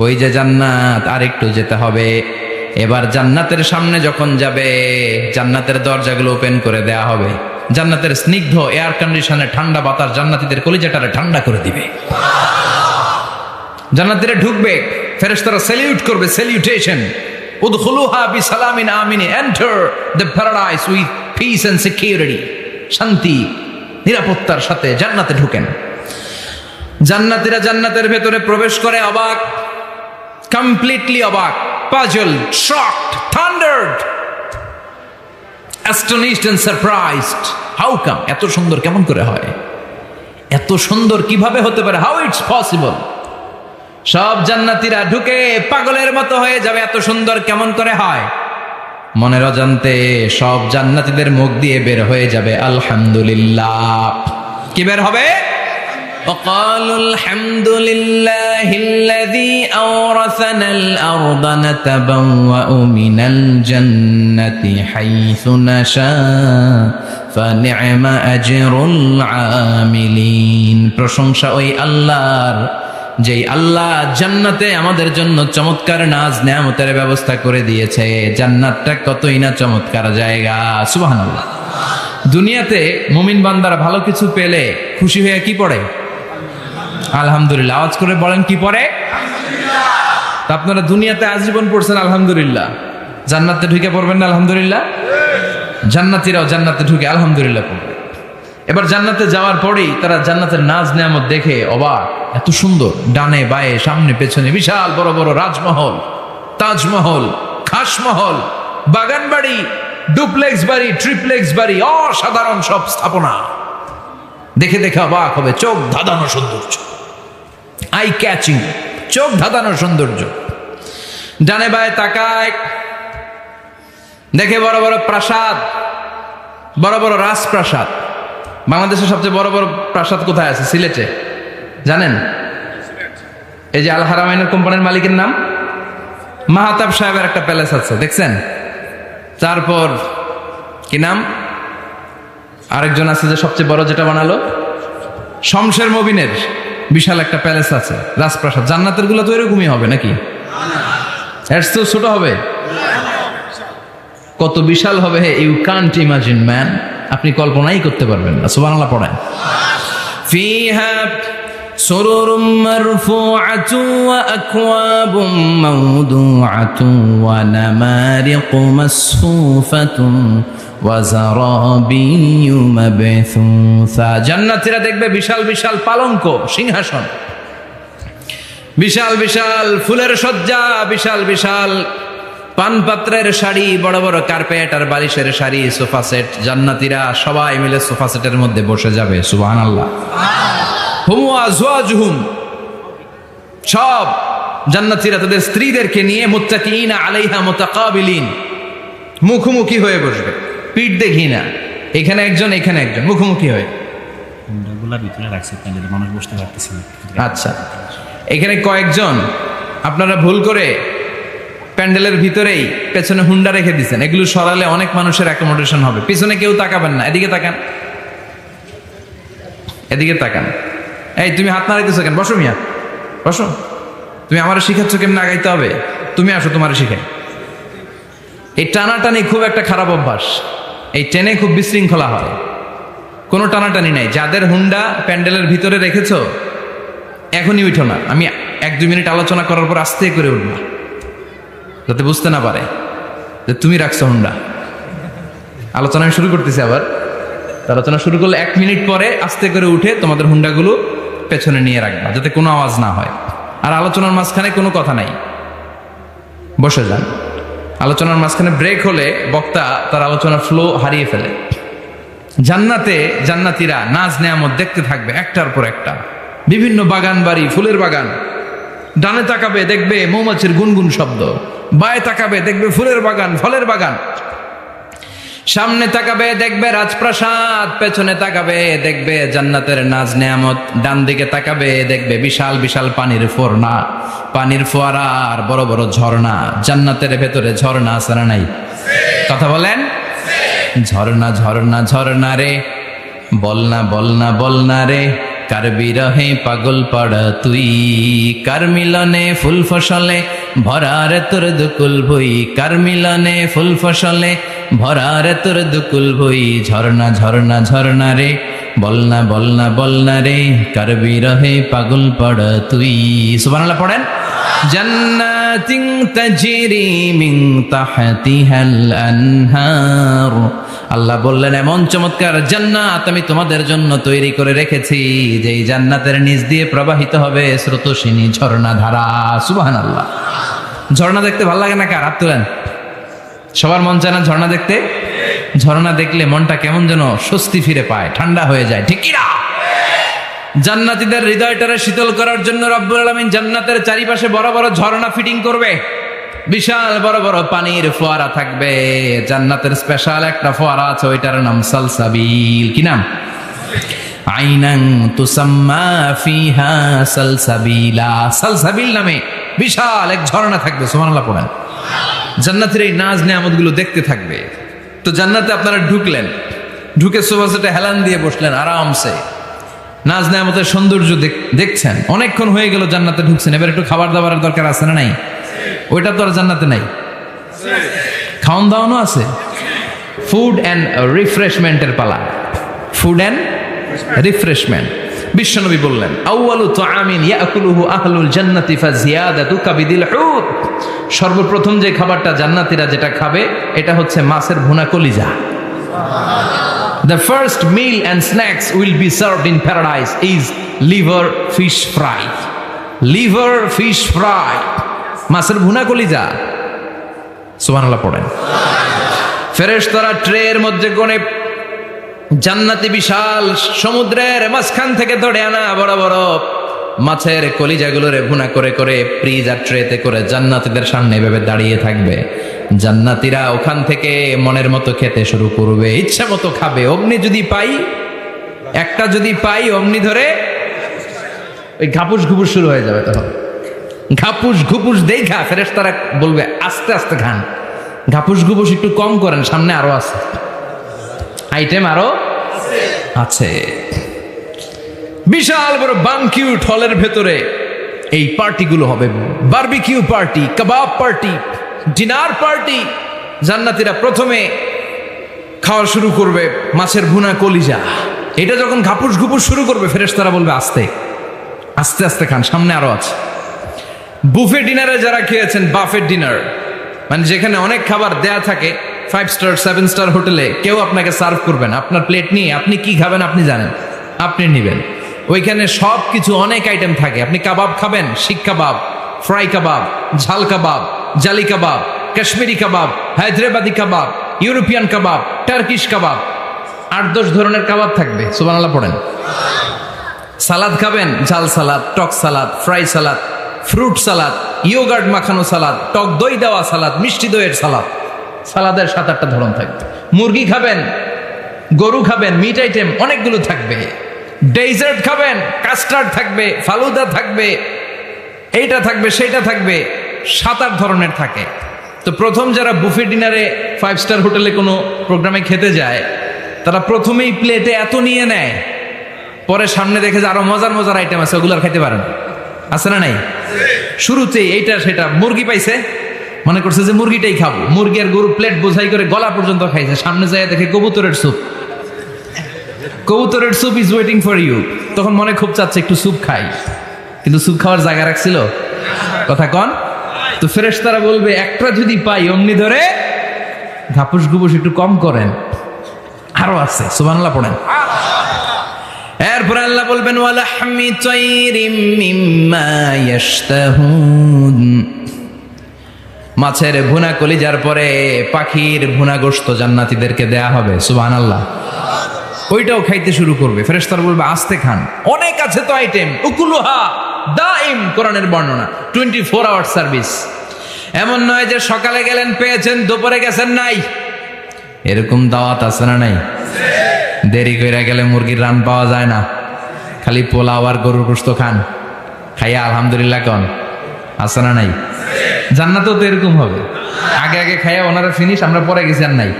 ওই যে জান্নাত, আর একটু যেতে হবে। এবার জান্নাতের সামনে যখন যাবে, জান্নাতের দরজাগুলো ওপেন করে দেয়া হবে, জান্নাতের স্নিগ্ধ এয়ার কন্ডিশনে ঠান্ডা বাতাস জান্নাতীদের কলিজাটারে ঠান্ডা করে দিবে। জান্নাতীরা ঢুকবে, ফেরেশতারা স্যালিউট করবে, স্যালিউটেশন, উদখুলুহা বিসালামিন আমিন, enter the paradise with peace and security, শান্তি নিরাপত্তার সাথে জান্নাতে ঢুকেন। জান্নাতীরা জান্নাতের ভেতরে প্রবেশ করে অবাক, কমপ্লিটলি অবাক, puzzled, shocked, thundered, astonished and surprised. How come? এত সুন্দর কেমন করে হয়? এত সুন্দর কিভাবে হতে পারে? How it's possible? সব জান্নাতীরা ঢুকে পাগলের মতো হয়ে যাবে, এত সুন্দর কেমন করে হয়। মনের অজান্তে সব জান্নাতীদের মুখ দিয়ে বের হয়ে যাবে আলহামদুলিল্লাহ। কি বের হবে? وقالوا الحمد لله الذي أورثنا الأرض نتبوأ من الجنة حيث نشاء فنعم أجر العاملين। প্রশংসা ওই আল্লাহর, যেই আল্লাহ জান্নাতে আমাদের জন্য চমৎকার নাজ নেয়ামতের ব্যবস্থা করে দিয়েছে। জান্নাতটা কতই না চমৎকার জায়গা। সুবহানাল্লাহ। দুনিয়াতে মুমিন বান্দারা ভালো কিছু পেলে খুশি হয়ে কি পড়ে? আলহামদুলিল্লাহ। আওয়াজ করে বলেন কি পড়ে? তা আপনারা দুনিয়াতে আজীবন পড়ছেন আলহামদুলিল্লাহ, জান্নাতে ঢুকে পড়বেন না আলহামদুলিল্লাহ? জান্নাতীরাও জান্নাতে ঢুকে আলহামদুলিল্লাহ পড়বে। এবার জান্নাতে যাওয়ার পরেই তারা জান্নাতের নাজ নেয়ামত দেখে অবাক, এত সুন্দর, ডানে বায়ে সামনে পেছনে বিশাল বড় বড় রাজমহল, তাজমহল, খাসমহল, বাগান বাড়ি, ডুপ্লেক্স বাড়ি, ট্রিপ্লেক্স বাড়ি, অসাধারণ সব স্থাপনা দেখে দেখে অবাক হবে। চোখ ধাঁধানো সৌন্দর্য, আই ক্যাচিং, চোখ ধাঁধানো সৌন্দর্য। ডানে বায়ে তাকায়, দেখে বড় বড় প্রাসাদ, বড় বড় রাজপ্রাসাদ। বাংলাদেশের সবচেয়ে বড় বড় প্রাসাদ কোথায় আছে? সিলেটে, জানেন? এই যে আল হারামাইনের কোম্পানির মালিকের নাম মাহাতাব সাহেবের একটা প্যালেস আছে, দেখছেন? তারপর কি নাম, আরেকজন আছে যে সবচেয়ে বড় যেটা বানালো, শমশের মবিনের বিশাল একটা প্যালেস আছে, রাজপ্রাসাদ। জান্নাতের গুলো তো এরকমই হবে নাকি? এর তো ছোট হবে? কত বিশাল হবে, ইউ কান্ট ইমাজিন ম্যান, আপনি কল্পনাই করতে পারবেন না। সুবহানাল্লাহ পড়েন। ফিহা সুরুরুম মারফুআতুন ওয়া আকওয়াবুম মাওদুআতুন ওয়া নামারিকু মাসফুফাতুন ওয়া যারাবিয়্যু মাবথুসা। জান্নাতীরা দেখবে বিশাল বিশাল পালঙ্ক, সিংহাসন, বিশাল বিশাল ফুলের সজ্জা, বিশাল বিশাল পানপাত্রের শাড়ি, বড় বড় কার্পেট আর বালিশের শাড়ি, সোফা সেট। জান্নাতীরা সবাই মিলে সোফা সেটের মধ্যে বসে যাবে। সুবহানাল্লাহ। হুম ওয়া আজওয়াজুহুম, সব জান্নাতীরা তাদের স্ত্রীদেরকে নিয়ে মুত্তাকিইনা আলাইহা মুতাকাবিলিন, মুখোমুখি হয়ে বসবে, পিঠ দেখি না, এখানে একজন এখানে একজন, মুখোমুখি হয়ে।
ভিতরে রাখছে, মানুষ বসতে পারতেছে না।
আচ্ছা, এখানে কয়েকজন আপনারা ভুল করে প্যান্ডেলের ভিতরেই পেছনে হুন্ডা রেখে দিচ্ছেন, এগুলো সরালে অনেক মানুষের অ্যাকোমোডেশন হবে। পিছনে কেউ তাকাবেন না, এদিকে তাকান, এদিকে তাকান। এই তুমি হাত নাড়াইতেছো কেন? বসো মিয়া, বসো। তুমি আমার শিখাচ্ছ কেমন আগাইতে হবে? তুমি আসো, তোমার শিখাই। এই টানাটানি খুব একটা খারাপ অভ্যাস, এই টেনে খুব বিশৃঙ্খলা হয়। কোনো টানাটানি নাই। যাদের হুন্ডা প্যান্ডেলের ভিতরে রেখেছো এখনই উঠো না, আমি 1-2 মিনিট আলোচনা করার পর আস্তে করে উঠবা, যাতে বুঝতে না পারে যে তুমি রাখছো হুন্ডা। আলোচনা আমি শুরু করতেছি আবার। আলোচনা শুরু করলে 1 মিনিট পরে আস্তে করে উঠে তোমাদের হুন্ডাগুলো পেছনে নিয়ে রাখবা, যাতে কোনো আওয়াজ না হয়। আর আলোচনার মাঝখানে কোনো কথা নাই, বসে যান। আলোচনার মাঝখানে ব্রেক হলে বক্তা তার আলোচনার ফ্লো হারিয়ে ফেলে। জান্নাতে জান্নাতীরা নাজ নেয়ামত দেখতে থাকবে একটার পর একটা, বিভিন্ন বাগান বাড়ি, ফুলের বাগান। ডানে তাকাবে দেখবে মৌমাছির গুনগুন শব্দ, বায়ে তাকাবে দেখবে ফুলের বাগান, ফলের বাগান। সামনে তাকাবে দেখবে রাজপ্রাসাদ, পেছনে তাকাবে দেখবে জান্নাতের নাজ নেয়ামত, ডান দিকে তাকাবে দেখবে বিশাল বিশাল পানির ফোয়ারা, পানির ফোয়ারা আর বড় বড় ঝর্ণা। জান্নাতের ভেতরে ঝর্ণা আছে না নাই? কথা বলেন। ঝর্ণা ঝর্ণা ঝর্ণা রে, বলনা বলনা বলনা রে, কার বিরহে পাগল পড়া তুই, কার মিলনে ফুল ফসলে ভরা রে তোর দুকুল ভুই, কার মিলনে ফুল ফসলে ভরা রে তোর দুকুল ভুই। ঝর্ণা ঝর্ণা ঝর্ণা রে, বলনা বলনা বলনা রে, কার বিরহে পাগল পড়া তুই। সুবহানাল্লাহ পড়েন। জান্নাতিন তাজরি মিন তাহতিহাল আনহার, আল্লাহ বললেন এমন চমৎকার জান্নাত আমি তোমাদের জন্য তৈরি করে রেখেছি, যে এই জান্নাতের নিচ দিয়ে প্রবাহিত হবে স্রোতস্বিনী ঝর্ণা ধারা। সুবহানাল্লাহ। ঝর্ণা দেখতে ভালো লাগে না কার? হাত তুলেন। সবার মন চায় না ঝর্ণা দেখতে? ঝর্ণা দেখলে মনটা কেমন যেন স্বস্তি ফিরে পায়, ঠান্ডা হয়ে যায়, ঠিক কি না? জান্নাতীদের হৃদয়টারে শীতল করার জন্য রব্বুল আলামিন জান্নাতের চারিপাশে বড় বড় ঝর্ণা ফিটিং করবে, বিশাল বড় বড় পানির ফোয়ারা থাকবে। জান্নাতের স্পেশাল একটা ফোয়ারা আছে, ওইটার নাম সালসাবিল। কি নাম? আইনান তুসাম্মা ফিহা সালসাবিলা। সালসাবিল নামে বিশাল এক ঝর্ণা থাকবে। সুবহানাল্লাহ পড়েন। জান্নাতের এই নাজ নেয়ামতগুলো দেখতে থাকবে। তো জান্নাতে আপনারা ঢুকলেন, ঢুকে সোফাসেটে হেলান দিয়ে বসলেন আরামসে, নাজ নেয়ামতের সৌন্দর্য দেখছেন। অনেকক্ষণ হয়ে গেল জান্নাতে ঢুকছেন, এবার একটু খাবার দাবারের দরকার আছে না নাই? ওইটা তো আর জান্নাতে নাই। খাওয়ান দাওয়ানো আছে, ফুড অ্যান্ড রিফ্রেশমেন্টের পালা। Food and refreshment. বিশ্বনবী বললেন আউয়ালু তুআমিন ইয়াকুলুহু আহলুল জান্নাতি ফাজিয়াদাতু কাবিদিল হুত, সর্বপ্রথম যে খাবারটা জান্নাতীরা যেটা খাবে এটা হচ্ছে মাছের ভুনা কলিজা। The first meal and snacks will be served in paradise is liver fish fry. Liver fish fry, মাছের ভুনা কলিজা। সুবহানাল্লাহ পড়েন। ফেরেশতারা ট্রের মধ্যে গনে জান্নাতি বিশাল সমুদ্রের মাঝখান থেকে ধরে আনা বড় বড় মাছের কলিজাগুলোরে ভুনা করে করে ফ্রিজ আর ট্রেতে করে জান্নাতীদের সামনে এভাবে দাঁড়িয়ে থাকবে। জান্নাতীরা ওখান থেকে মনের মতো খেতে শুরু করবে, ইচ্ছা মতো খাবে। অমনি যদি পাই, একটা যদি পাই, অমনি ধরে ওই ঘাপুস ঘুপুস শুরু হয়ে যাবে। তখন ঘাপুস ঘুপুস দেখা ফেরেশতারা বলবে আস্তে আস্তে খান, ঘাপুস ঘুপুস একটু কম করেন, সামনে আরো আছে আইটেম, আরো আছে। বিশাল বড় বানকিউট হলের ভেতরে এই পার্টিগুলো হবে, বারবিকিউ পার্টি, কাবাব পার্টি, ডিনার পার্টি। জান্নাতীরা প্রথমে খাওয়া শুরু করবে মাছের ভুনা কলিজা। এটা যখন ঘাপুস ঘুপুস শুরু করবে ফেরেশতারা বলবে আস্তে আস্তে আস্তে খান, সামনে আরো আছে। বুফে ডিনারে যারা খেয়েছেন, বাফেট ডিনার মানে যেখানে অনেক খাবার দেয়া থাকে, 5 স্টার 7 স্টার হোটেলে কেউ আপনাকে সার্ভ করবেন, আপনার প্লেট নিয়ে আপনি কি খাবেন আপনি জানেন, আপনি নেবেন। ওইখানে সব কিছু অনেক আইটেম থাকে। আপনি কাবাব খাবেন, শিক কাবাব, ফ্রাই কাবাব, ঝাল কাবাব, জালি কাবাব, কাশ্মীরি কাবাব, হায়দ্রাবাদি কাবাব, ইউরোপিয়ান কাবাব, টার্কিশ কাবাব, 8-10 ধরনের কাবাব থাকবে। সুবহানাল্লাহ পড়েন। সালাদ খাবেন, ঝাল সালাদ, টক salad, fry salad, fruit salad, yogurt মাখানো সালাদ, টক দই দেওয়া সালাদ, মিষ্টি দইয়ের সালাদ। সালাদের 7-8টা ধরন থাকবে। মুরগি খাবেন, গরু খাবেন, মিট আইটেম অনেকগুলো থাকবে। ডেজার্ট খাবেন, কাস্টার্ড থাকবে, ফালুদা থাকবে, এইটা থাকবে, সেইটা থাকবে, 7-8 ধরনের থাকে। তো প্রথম যারা বুফে ডিনারে 5 স্টার হোটেলে কোনো প্রোগ্রামে খেতে যায়, তারা প্রথমেই প্লেটে এত নিয়ে নেয়, পরে সামনে দেখে যে আরো মজার মজার আইটেম আছে, ওগুলো আর খাইতে পারেন, আছে না নাই? শুরুতেই এইটা সেটা মুরগি পাইছে, মনে করছে যে মুরগিটাই খাবো, মুরগি আর গরু প্লেট বোঝাই করে গলা পর্যন্ত খাইছে। সামনে যায় দেখে কবুতরের স্যুপ, কবুতরের soup is waiting for you. তখন মনে খুব চাচ্ছে একটু স্যুপ খাই, কিন্তু স্যুপ খাওয়ার জায়গা রাখছিল, কথা কন। তো ফেরেশতারা বলবে একটা যদি পাই অমনি ধরে ঘাপুস ঘুপুস একটু কম করেন, আরো আছে। সুবহানাল্লাহ পড়েন। এরপর আল্লাহ বলবেন ওয়ালাহমি তাইরিম মিম্মা ইয়াশতাহুন, মাছের ভুনা কলিজার পরে পাখির ভুনা গোশত জান্নাতীদেরকে দেয়া হবে, সুবহানাল্লাহ। ওইটাও খাইতে শুরু করবে, ফেরেশতারা বলবে আস্তে খান, অনেক আছে তো আইটেম। উকুলুহা দাইম, কোরআনের বর্ণনা, 24 আওয়ার সার্ভিস। এমন নয় যে সকালে গেলেন পেয়েছেন, দুপুরে গেছেন নাই। এরকম দাওয়াত আছে না নাই? দেরি কইরা গেলে মুরগির রান পাওয়া যায় না, খালি পোলাও আর গরুর গোশত খান, খাইয়া আলহামদুলিল্লাহ কন, আছে না নাই? জান্নাতেও তো এরকম হবে, আগে আগে খাইয়া ওনারা ফিনিশ, আমরা পরে গেছি আর নাই।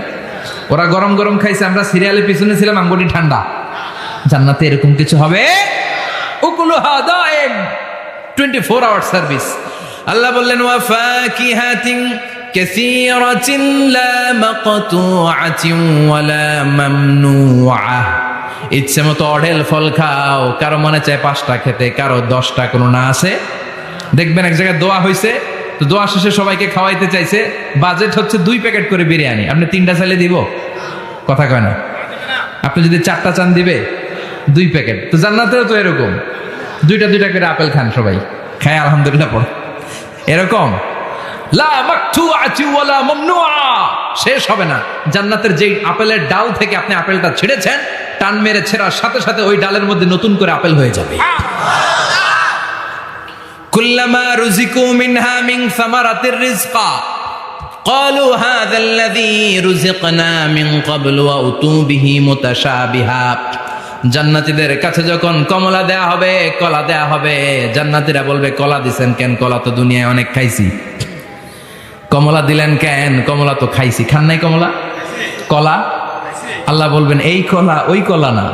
ওরা গরম গরম খাইছে, আমরা সিরিয়ালে পিছনে ছিলাম, আঙ্গুটি ঠান্ডা। জান্নাতে এরকম কিছু হবে। উকুলুহা দাইম, 24 আওয়ার সার্ভিস। আল্লাহ বললেন ওয়া ফাকিহাতিন কাসীরাতিন লা মাকতুআতিন ওয়া লা মামনুআ। ইচ্ছে মতো অঢেল ফল খাও, কারো মনে চায় 5টা খেতে, কারো 10টা, কোনো না আছে। দেখবেন এক জায়গায় দোয়া হয়েছে, তো দোয়া শেষে সবাইকে খাওয়াইতে চাইছে, বাজেট হচ্ছে 2 প্যাকেট করে বিরিয়ানি, আপনি 3টা চাইলে দিব? কথা কয় না। আপনি যদি 4টা চান দিবে 2 প্যাকেট। তো জান্নাতেও তো এরকম, 2টা করে আপেল খান সবাই, খায় আলহামদুলিল্লাহ পড়। এরকম লা মাকতুআতি ওয়ালা মামনুআ, শেষ হবে না। জান্নাতের যেই আপেলের ডাল থেকে আপনি আপেলটা ছিঁড়েছেন, টান মেরে ছেঁড়ার সাথে সাথে ওই ডালের মধ্যে নতুন করে আপেল হয়ে যাবে। কুল্লামা রুজিকু মিনহা মিন সামারাতির রিজকা ক্বালু হাযাল্লাযী রুজিকনা মিন ক্বাবলু ওয়া উতু বিহি মুতাশাবিহা। জান্নাতীদের কাছে যখন কমলা দেয়া হবে, কলা দেয়া হবে, জান্নাতীরা বলবে কলা দিছেন কেন? কলা তো দুনিয়ায় অনেক খাইছি। কমলা দিলেন কেন? কমলা তো খাইছি। খান নাই কমলা? কলা? আল্লাহ বলবেন এই কলা ওই কলা না,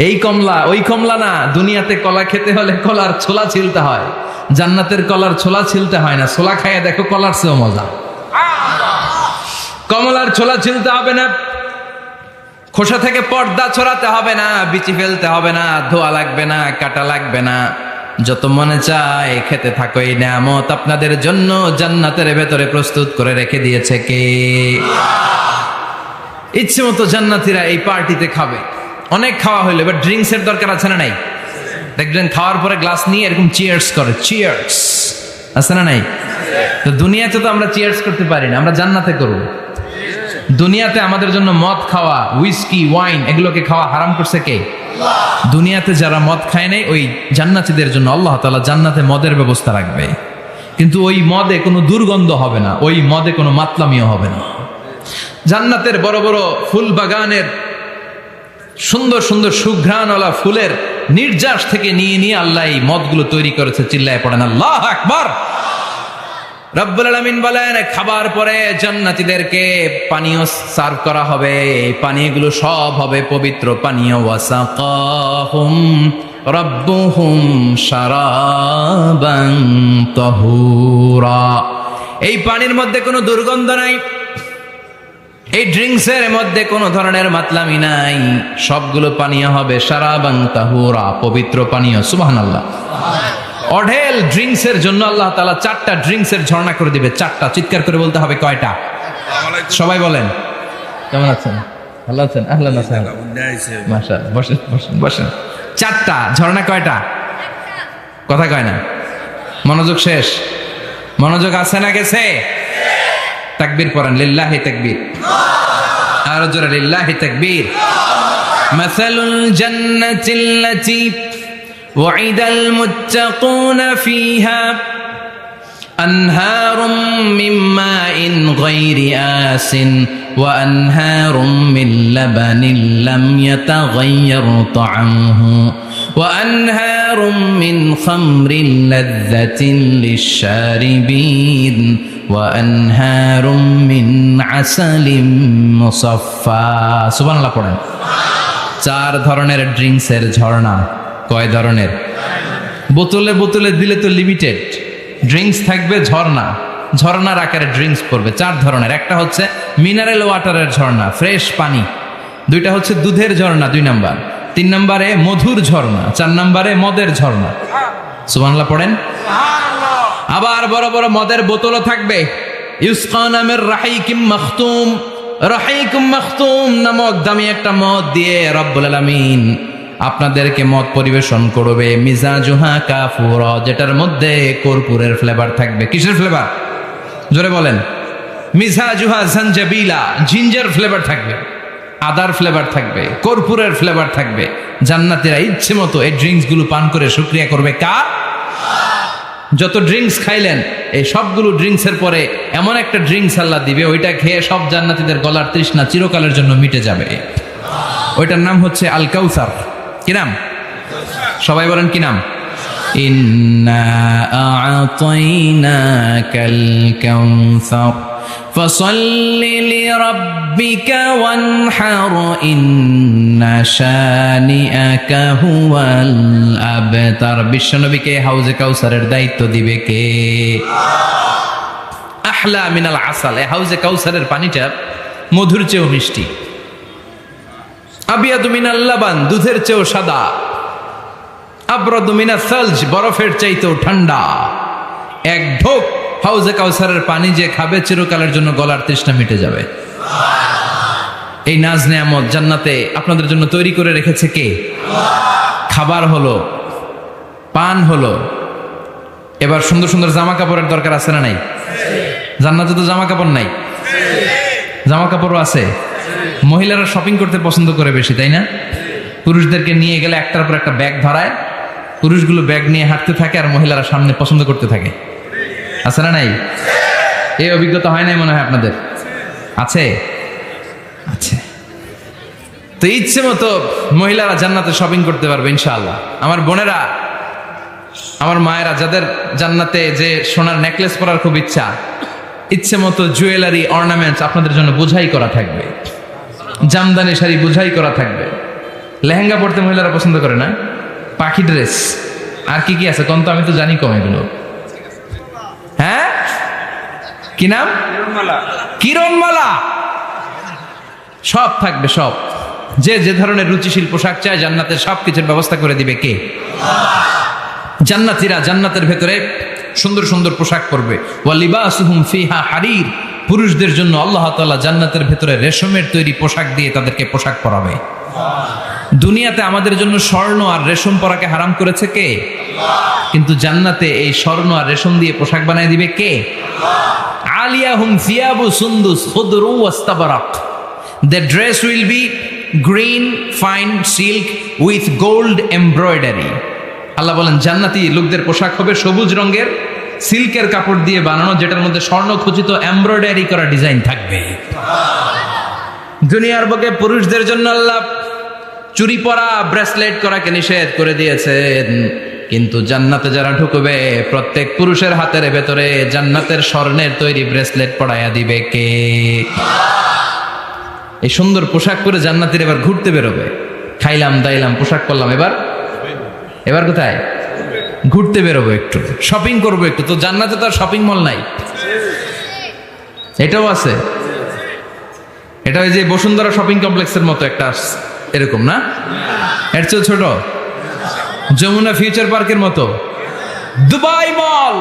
এই কমলা ওই কমলা না। দুনিয়াতে কলা খেতে হলে কলার ছোলা ছিলতে হয়, জান্নাতের কলার ছোলা ছিলতে হয় না। ছোলা খাইয়া দেখো, কলার চেয়েও মজা। কমলার ছোলা ছিলতে হবে না, খোসা থেকে পর্দা ছড়াতে হবে না, বিচি ফেলতে হবে না, ধোয়া লাগবে না, কাটা লাগবে না। যত মনে চায় খেতে থাকো, এই নিয়ামত আপনাদের জন্য জান্নাতের ভেতরে প্রস্তুত করে রেখে দিয়েছে কে? ইচ্ছে মতো জান্নাতীরা এই পার্টিতে খাবে। অনেক খাওয়া হইলো, এবার ড্রিঙ্কস এর দরকার আছে না নাই? দেখবেন খাওয়ার পরে গ্লাস নিয়ে এরকম চিয়ার্স করে, চিয়ার্স, আছে না নাই? তো দুনিয়াতে তো আমরা চিয়ার্স করতে পারি না, আমরা জান্নাতে করব। দুনিয়াতে আমাদের জন্য মদ খাওয়া, হুইস্কি, ওয়াইন, এগুলোকে খাওয়া হারাম করছে কে? দুনিয়াতে যারা মদ খায় নাই, ওই জান্নাতীদের জন্য আল্লাহ তাআলা জান্নাতে মদের ব্যবস্থা রাখবে। কিন্তু ওই মদে কোনো দুর্গন্ধ হবে না, ওই মদে কোনো মাতলামিও হবে না। জান্নাতের বড় বড় ফুল বাগানের সুন্দর সুন্দর সুঘ্রাণওয়ালা ফুলের নির্যাস থেকে নিয়ে নিয়ে আল্লাহ এই মদগুলো তৈরি করেছে। চিল্লায় পড়েন আল্লাহু আকবার। রব্বুল আলামিন বলেন, খাবার পরে জান্নাতীদেরকে পানীয় সার্ভ করা হবে। এই পানীয়গুলো সব হবে পবিত্র পানীয়। ওয়াসাকাহুম রাব্বুহুম শারাবান তাহুরা। এই পানির মধ্যে কোনো দুর্গন্ধ নাই, এই ড্রিঙ্কসের মধ্যে কোনো ধরনের মাতলামি নাই, সবগুলো পানীয় হবে শারাবান তাহুরা, পবিত্র পানীয়। সুবহানাল্লাহ। অঢেল ড্রিঙ্কসের জন্য আল্লাহ তাআলা 4টা ড্রিঙ্কসের ঝর্ণা করে দিবে। 4টা, চিৎকার করে বলতে হবে কয়টা? সবাই বলেন। কেমন আছেন? ভালো আছেন? আহলান আছেন, মাশাআল্লাহ। বসেন বসেন বসেন। 4টা ঝর্ণা। কয়টা? কথা কয় না। মনোযোগ শেষ। মনোযোগ আছে না গেছে? তাকবীর পড়েন, লিল্লাহি তাকবীর। আর জোরে লিল্লাহি তাকবীর। মাসালুল জান্নাতিল্লাতী وعد المتقون فيها أنهار من ماء غير آسن وأنهار من لبن لم يتغير طعمه وأنهار من خمر لذة للشاربين وأنهار من عسل مصفى سبحان الله পড়েন। 4 ধরনের ড্রিঙ্কসের ঝর্ণা। কয় ধরনের? বোতলে বোতলে দিলে তো লিমিটেড ড্রিঙ্কস থাকবে, ঝর্ণা ঝর্ণার আকারে ড্রিঙ্কস পড়বে। 4 ধরনের। একটা হচ্ছে মিনারেল ওয়াটারের ঝর্ণা, ফ্রেশ পানি। 2টা হচ্ছে দুধের ঝর্ণা, 2 নাম্বার। 3 নম্বরে মধুর ঝর্ণা, 4 নম্বরে মদের ঝর্ণা। সুবহানাল্লাহ পড়েন। আবার বড় বড় মদের বোতলও থাকবে। ইউসকা নামের রাহিকুম মাখতুম, রাহিকুম মাখতুম নামক দামি একটা মদ দিয়ে রব্বুল আলামিন আপনাদেরকে মদ পরিবেশন করবে। মিজাজুহা কাফুরা, যেটার মধ্যে কর্পূরের ফ্লেভার থাকবে। কিসের ফ্লেভার? জোরে বলেন। মিজাজুহা জানজাবিলা, জিঞ্জার ফ্লেভার থাকবে, আদার ফ্লেভার থাকবে, কর্পূরের ফ্লেভার থাকবে। জান্নাতীরা ইচ্ছে মতো এই ড্রিঙ্কস গুলো পান করে শুকরিয়া করবে কার? যত ড্রিঙ্কস খাইলেন এই সবগুলো ড্রিঙ্কস এর পরে এমন একটা ড্রিঙ্কস আল্লাহ দিবে, ওইটা খেয়ে সব জান্নাতীদের গলার তৃষ্ণা চিরকালের জন্য মিটে যাবে। ওইটার নাম হচ্ছে আল কাউসার। কি নাম? সবাই বলেন কি নাম? ইন্না আ'তাইনাকাল কাউসার ফাসাল্লি লিরাব্বিকা ওয়ানহার ইন্না শানিআকা হুয়াল আবতার। বিশ্বনবীকে হাউজে কাউসারের দায়িত্ব দিবে কে? আহলা মিনাল আসাল। এই হাউজে কাউসারের পানিটা মধুর চেয়েও মিষ্টি। আবিয়াদু মিনাল লাবান, দুধের চেয়েও সাদা। আবরাদু মিনাস সালজ, বরফের চাইতেও ঠান্ডা। এক ঢোক হাউজে কাউসারের পানি যে খাবে চিরকালের জন্য গলার তৃষ্ণা মিটে যাবে। এই নাজ নেয়ামত জান্নাতে আপনাদের জন্য তৈরি করে রেখেছে কে? খাবার হলো, পান হলো, এবার সুন্দর সুন্দর জামা কাপড়ের দরকার আছে না নাই? জান্নাতে তো জামা কাপড় নাই, জামা কাপড়ও আছে। মহিলারা শপিং করতে পছন্দ করে বেশি, তাই না? পুরুষদেরকে নিয়ে গেলে একটার পর একটা ব্যাগ ধরায়, পুরুষগুলো ব্যাগ নিয়ে হাঁটতে থাকে আর মহিলারা সামনে পছন্দ করতে থাকে। আছে না নাই? এই অভিজ্ঞতা হয় নাই মনে হয় আপনাদের? আছে? আছে। তো ইচ্ছে মতো মহিলারা জান্নাতে শপিং করতে পারবে ইনশাআল্লাহ। আমার বোনেরা, আমার মায়েরা, যাদের জান্নাতে যে সোনার নেকলেস পরার খুব ইচ্ছা, ইচ্ছে মতো জুয়েলারি অর্নামেন্টস আপনাদের জন্য বোঝাই করা থাকবে। জামদানি শাড়ি বোঝাই করা থাকবে। লেহেঙ্গা পড়তে মহিলারা পছন্দ করে না? পাখি ড্রেস, আর কি কি আছে কোন তো? আমি তো জানি কম এগুলো। হ্যাঁ, কি নাম? কিরণমালা। সব থাকবে, সব। যে যে ধরনের রুচিশীল পোশাক চায় জান্নাতের সব কিছুর ব্যবস্থা করে দিবে কে? জান্নাতীরা জান্নাতের ভেতরে সুন্দর সুন্দর পোশাক পরবে। ওয়া লিবাসুহুম ফিহা হারির, পুরুষদের জন্য আল্লাহ তাআলা জান্নাতের ভেতরে রেশমের তৈরি পোশাক দিয়ে তাদেরকে পোশাক পরাবে। দুনিয়াতে আমাদের জন্য স্বর্ণ আর রেশম পরাকে হারাম করেছে কে? কিন্তু জান্নাতে এই স্বর্ণ আর রেশম দিয়ে পোশাক বানায় দিবে কে? আলিয়াহুম সিয়াবু সুন্দুস খুদরু ওয়াস্তাবরাক। The dress will be green fine silk with gold embroidery. আল্লাহ বলেন জান্নাতি লোকদের পোশাক হবে সবুজ রঙের সিল্কের কাপড় দিয়ে বানানো, যেটার মধ্যে স্বর্ণ খচিত এমব্রয়ডারি করা ডিজাইন থাকবে। দুনিয়ার বুকে পুরুষদের জন্য আল্লাহ চুরি পরা, ব্রেসলেট করাকে নিষেধ করে দিয়েছেন, কিন্তু জান্নাতে যারা ঢুকবে প্রত্যেক পুরুষের হাতের ভেতরে জান্নাতের স্বর্ণের তৈরি ব্রেসলেট পরাইয়া দিবে কে? এই সুন্দর পোশাক পরে জান্নাতীরা এবার ঘুরতে বেরোবে। খাইলাম দাইলাম পোশাক পরলাম, এবার কোথায়? ঘুরতে বেরোবো, একটু শপিং করবো একটু। তো জান্নাতে তো আর শপিং মল নাই। এটাও আছে, এটা ওই যে বসুন্ধরা শপিং কমপ্লেক্সের মতো একটা এরকম না, এর চেয়ে ছোট, যমুনা ফিউচার পার্কের মতো। দুবাই মল,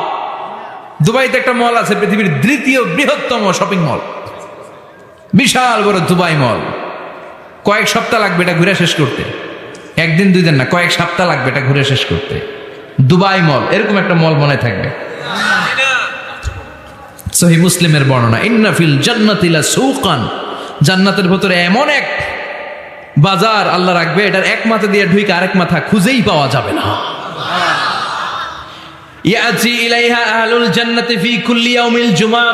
দুবাইতে একটা মল আছে, পৃথিবীর দ্বিতীয় বৃহত্তম শপিং মল, বিশাল বড় দুবাই মল। কয়েক সপ্তাহ লাগবে এটা ঘুরে শেষ করতে, একদিন দুই দিন না, কয়েক সপ্তাহ লাগবে এটা ঘুরে শেষ করতে। দুবাই মল, এরকম একটা মল মনে থাকবে। সহিহ মুসলিমের বর্ণনা, ইন্না ফিল জান্নাতি লাসুকান, জান্নাতের ভিতরে এমন এক বাজার আল্লাহ রাখবে, এটার এক মাথা দিয়ে ঢুকে আরেক মাথা খুঁজেই পাওয়া যাবে না। ইয়াতি ইলাইহা আহলুল জান্নাতি ফি কুল্লি ইয়াউমিল জুমআ,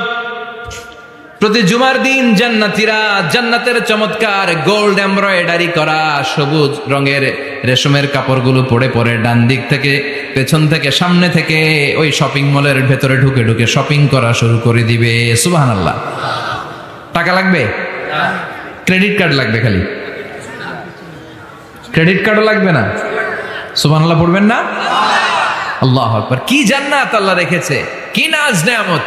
প্রতি জুমার দিন জান্নাতীরা জান্নাতের চমৎকার গোল্ড এমব্রয়ডারি করা সবুজ রঙের রেশমের কাপড়গুলো পরে পরে ডান দিক থেকে, পেছন থেকে, সামনে থেকে ওই শপিং মলের ভেতরে ঢুকে ঢুকে শপিং করা শুরু করে দিবে। সুবহানাল্লাহ। টাকা লাগবে? ক্রেডিট কার্ড লাগবে, খালি ক্রেডিট কার্ডও লাগবে না। সুবহানাল্লাহ পড়বেন না? আল্লাহু আকবার। কি জান্নাত আল্লাহ রেখেছে, কি নাজ নেয়ামত।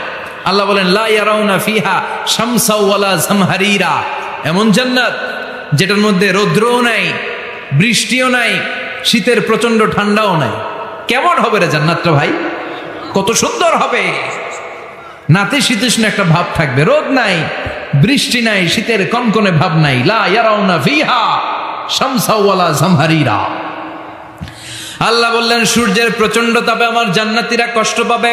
আল্লাহ বলেন লা ইয়ারাউনা ফিহা শামসা ওয়ালা জামহারিরা, এমন জান্নাত যেটার মধ্যে রৌদ্রও নাই, বৃষ্টিও নাই, শীতের প্রচন্ড ঠান্ডাও নাই। কেমন হবে রে জান্নাতটা ভাই, কত সুন্দর হবে। নাতিশীতোষ্ণ একটা ভাব থাকবে, রোদ নাই, বৃষ্টি নাই, শীতের কনকনে ভাব নাই। লা ইয়ারাউনা ফিহা শামসা ওয়ালা জামহারিরা। আল্লাহ বললেন সূর্যের প্রচন্ড তাপে আমার জান্নাতীরা কষ্ট পাবে।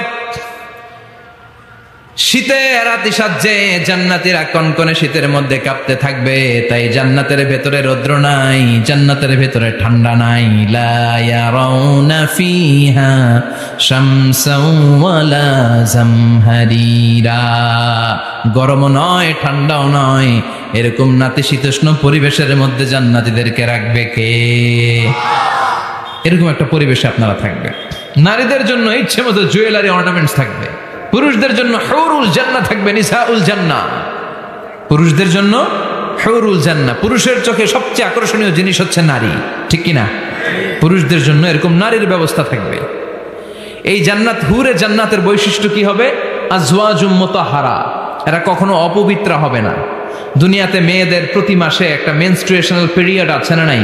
শীতের আতিশয্যে জান্নাতীরা কনকনে শীতের মধ্যে কাঁপতে থাকবে। তাই জান্নাতের ভেতরে রৌদ্র নাই, জান্নাতের ভেতরে ঠান্ডা নাই। লা ইয়ারাউনা ফিহা শামসাও ওয়ালা জামহারিরা। গরম নয়, ঠান্ডাও নয়, এরকম নাতিশীতোষ্ণ পরিবেশের মধ্যে জান্নাতীদেরকে রাখবে কে? এরকম একটা পরিবেশে আপনারা থাকবে। নারীদের জন্য ইচ্ছে মতো জুয়েলারি অর্নামেন্টস থাকবে, পুরুষদের জন্য হুরুল জান্নাহ থাকবে, নিসাউল জান্নাহ। পুরুষদের জন্য হুরুল জান্নাহ। পুরুষের চোখে সবচেয়ে আকর্ষণীয় জিনিস হচ্ছে নারী, ঠিক কি না? পুরুষদের জন্য এরকম নারীর ব্যবস্থা থাকবে। এই জান্নাত, হুরে জান্নাতের বৈশিষ্ট্য কি হবে? আজওয়াজুম মুতাহহারা, এরা কখনো অপবিত্র হবে না। দুনিয়াতে মেয়েদের প্রতি মাসে একটা মেনস্ট্রুয়েশনাল পিরিয়ড আছে না নাই?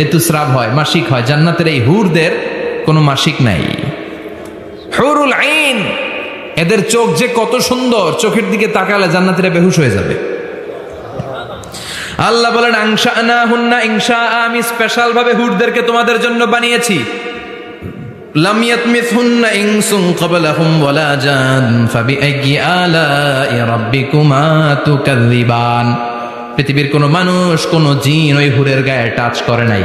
ঋতুস্রাব হয়, মাসিক হয়। জান্নাতের এই হুরদের কোনো মাসিক নাই। হুরুল আইন, এদের চোখ যে কত সুন্দর, চোখের দিকে তাকালে জান্নাতীরা বেহুশ হয়ে যাবে। আল্লাহ বলেন আনশানাহুন্না ইনশা, আমি স্পেশাল ভাবে হুরদেরকে তোমাদের জন্য বানিয়েছি। লাম ইয়াতমিসহুন্না ইনসুন ক্বাবলাহুম ওয়ালা জান ফাবিআইয়ি আলাই রাব্বিকুমা তুকাযযিবান। পৃথিবীর কোনো মানুষ, কোনো জিন ওই হুরের গায়ে টাচ করে নাই,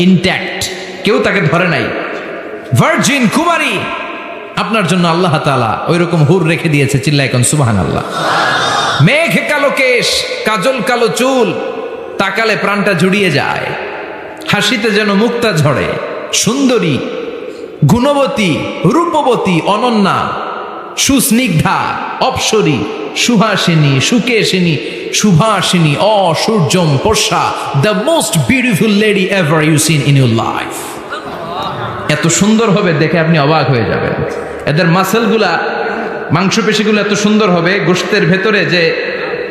ইনট্যাক্ট, কেউ তাকে ধরে নাই। ভার্জিন কুমারী, আপনার জন্য আল্লাহ তাআলা ওই রকম হুর রেখে দিয়েছে। চিল্লায় কোন সুবহানাল্লাহ। মেঘ কালো কেশ, কাজল কালো চুল, তাকালে প্রাণটা জুড়িয়ে যায়। হাসিতে যেন মুক্তা ঝরে। সুন্দরী, গুণবতী, রূপবতী, অনন্যা, সুস্নিগ্ধা, অপ্সরী, সুহাসিনী, সুকেশিনী, সুভাষিনী, অসূর্যম পোষা, the most beautiful lady ever you seen in your life. এত সুন্দর হবে, দেখে আপনি অবাক হয়ে যাবেন। এদের মাসেলগুলা, মাংসপেশিগুলো এত সুন্দর হবে, গোশতের ভেতরে যে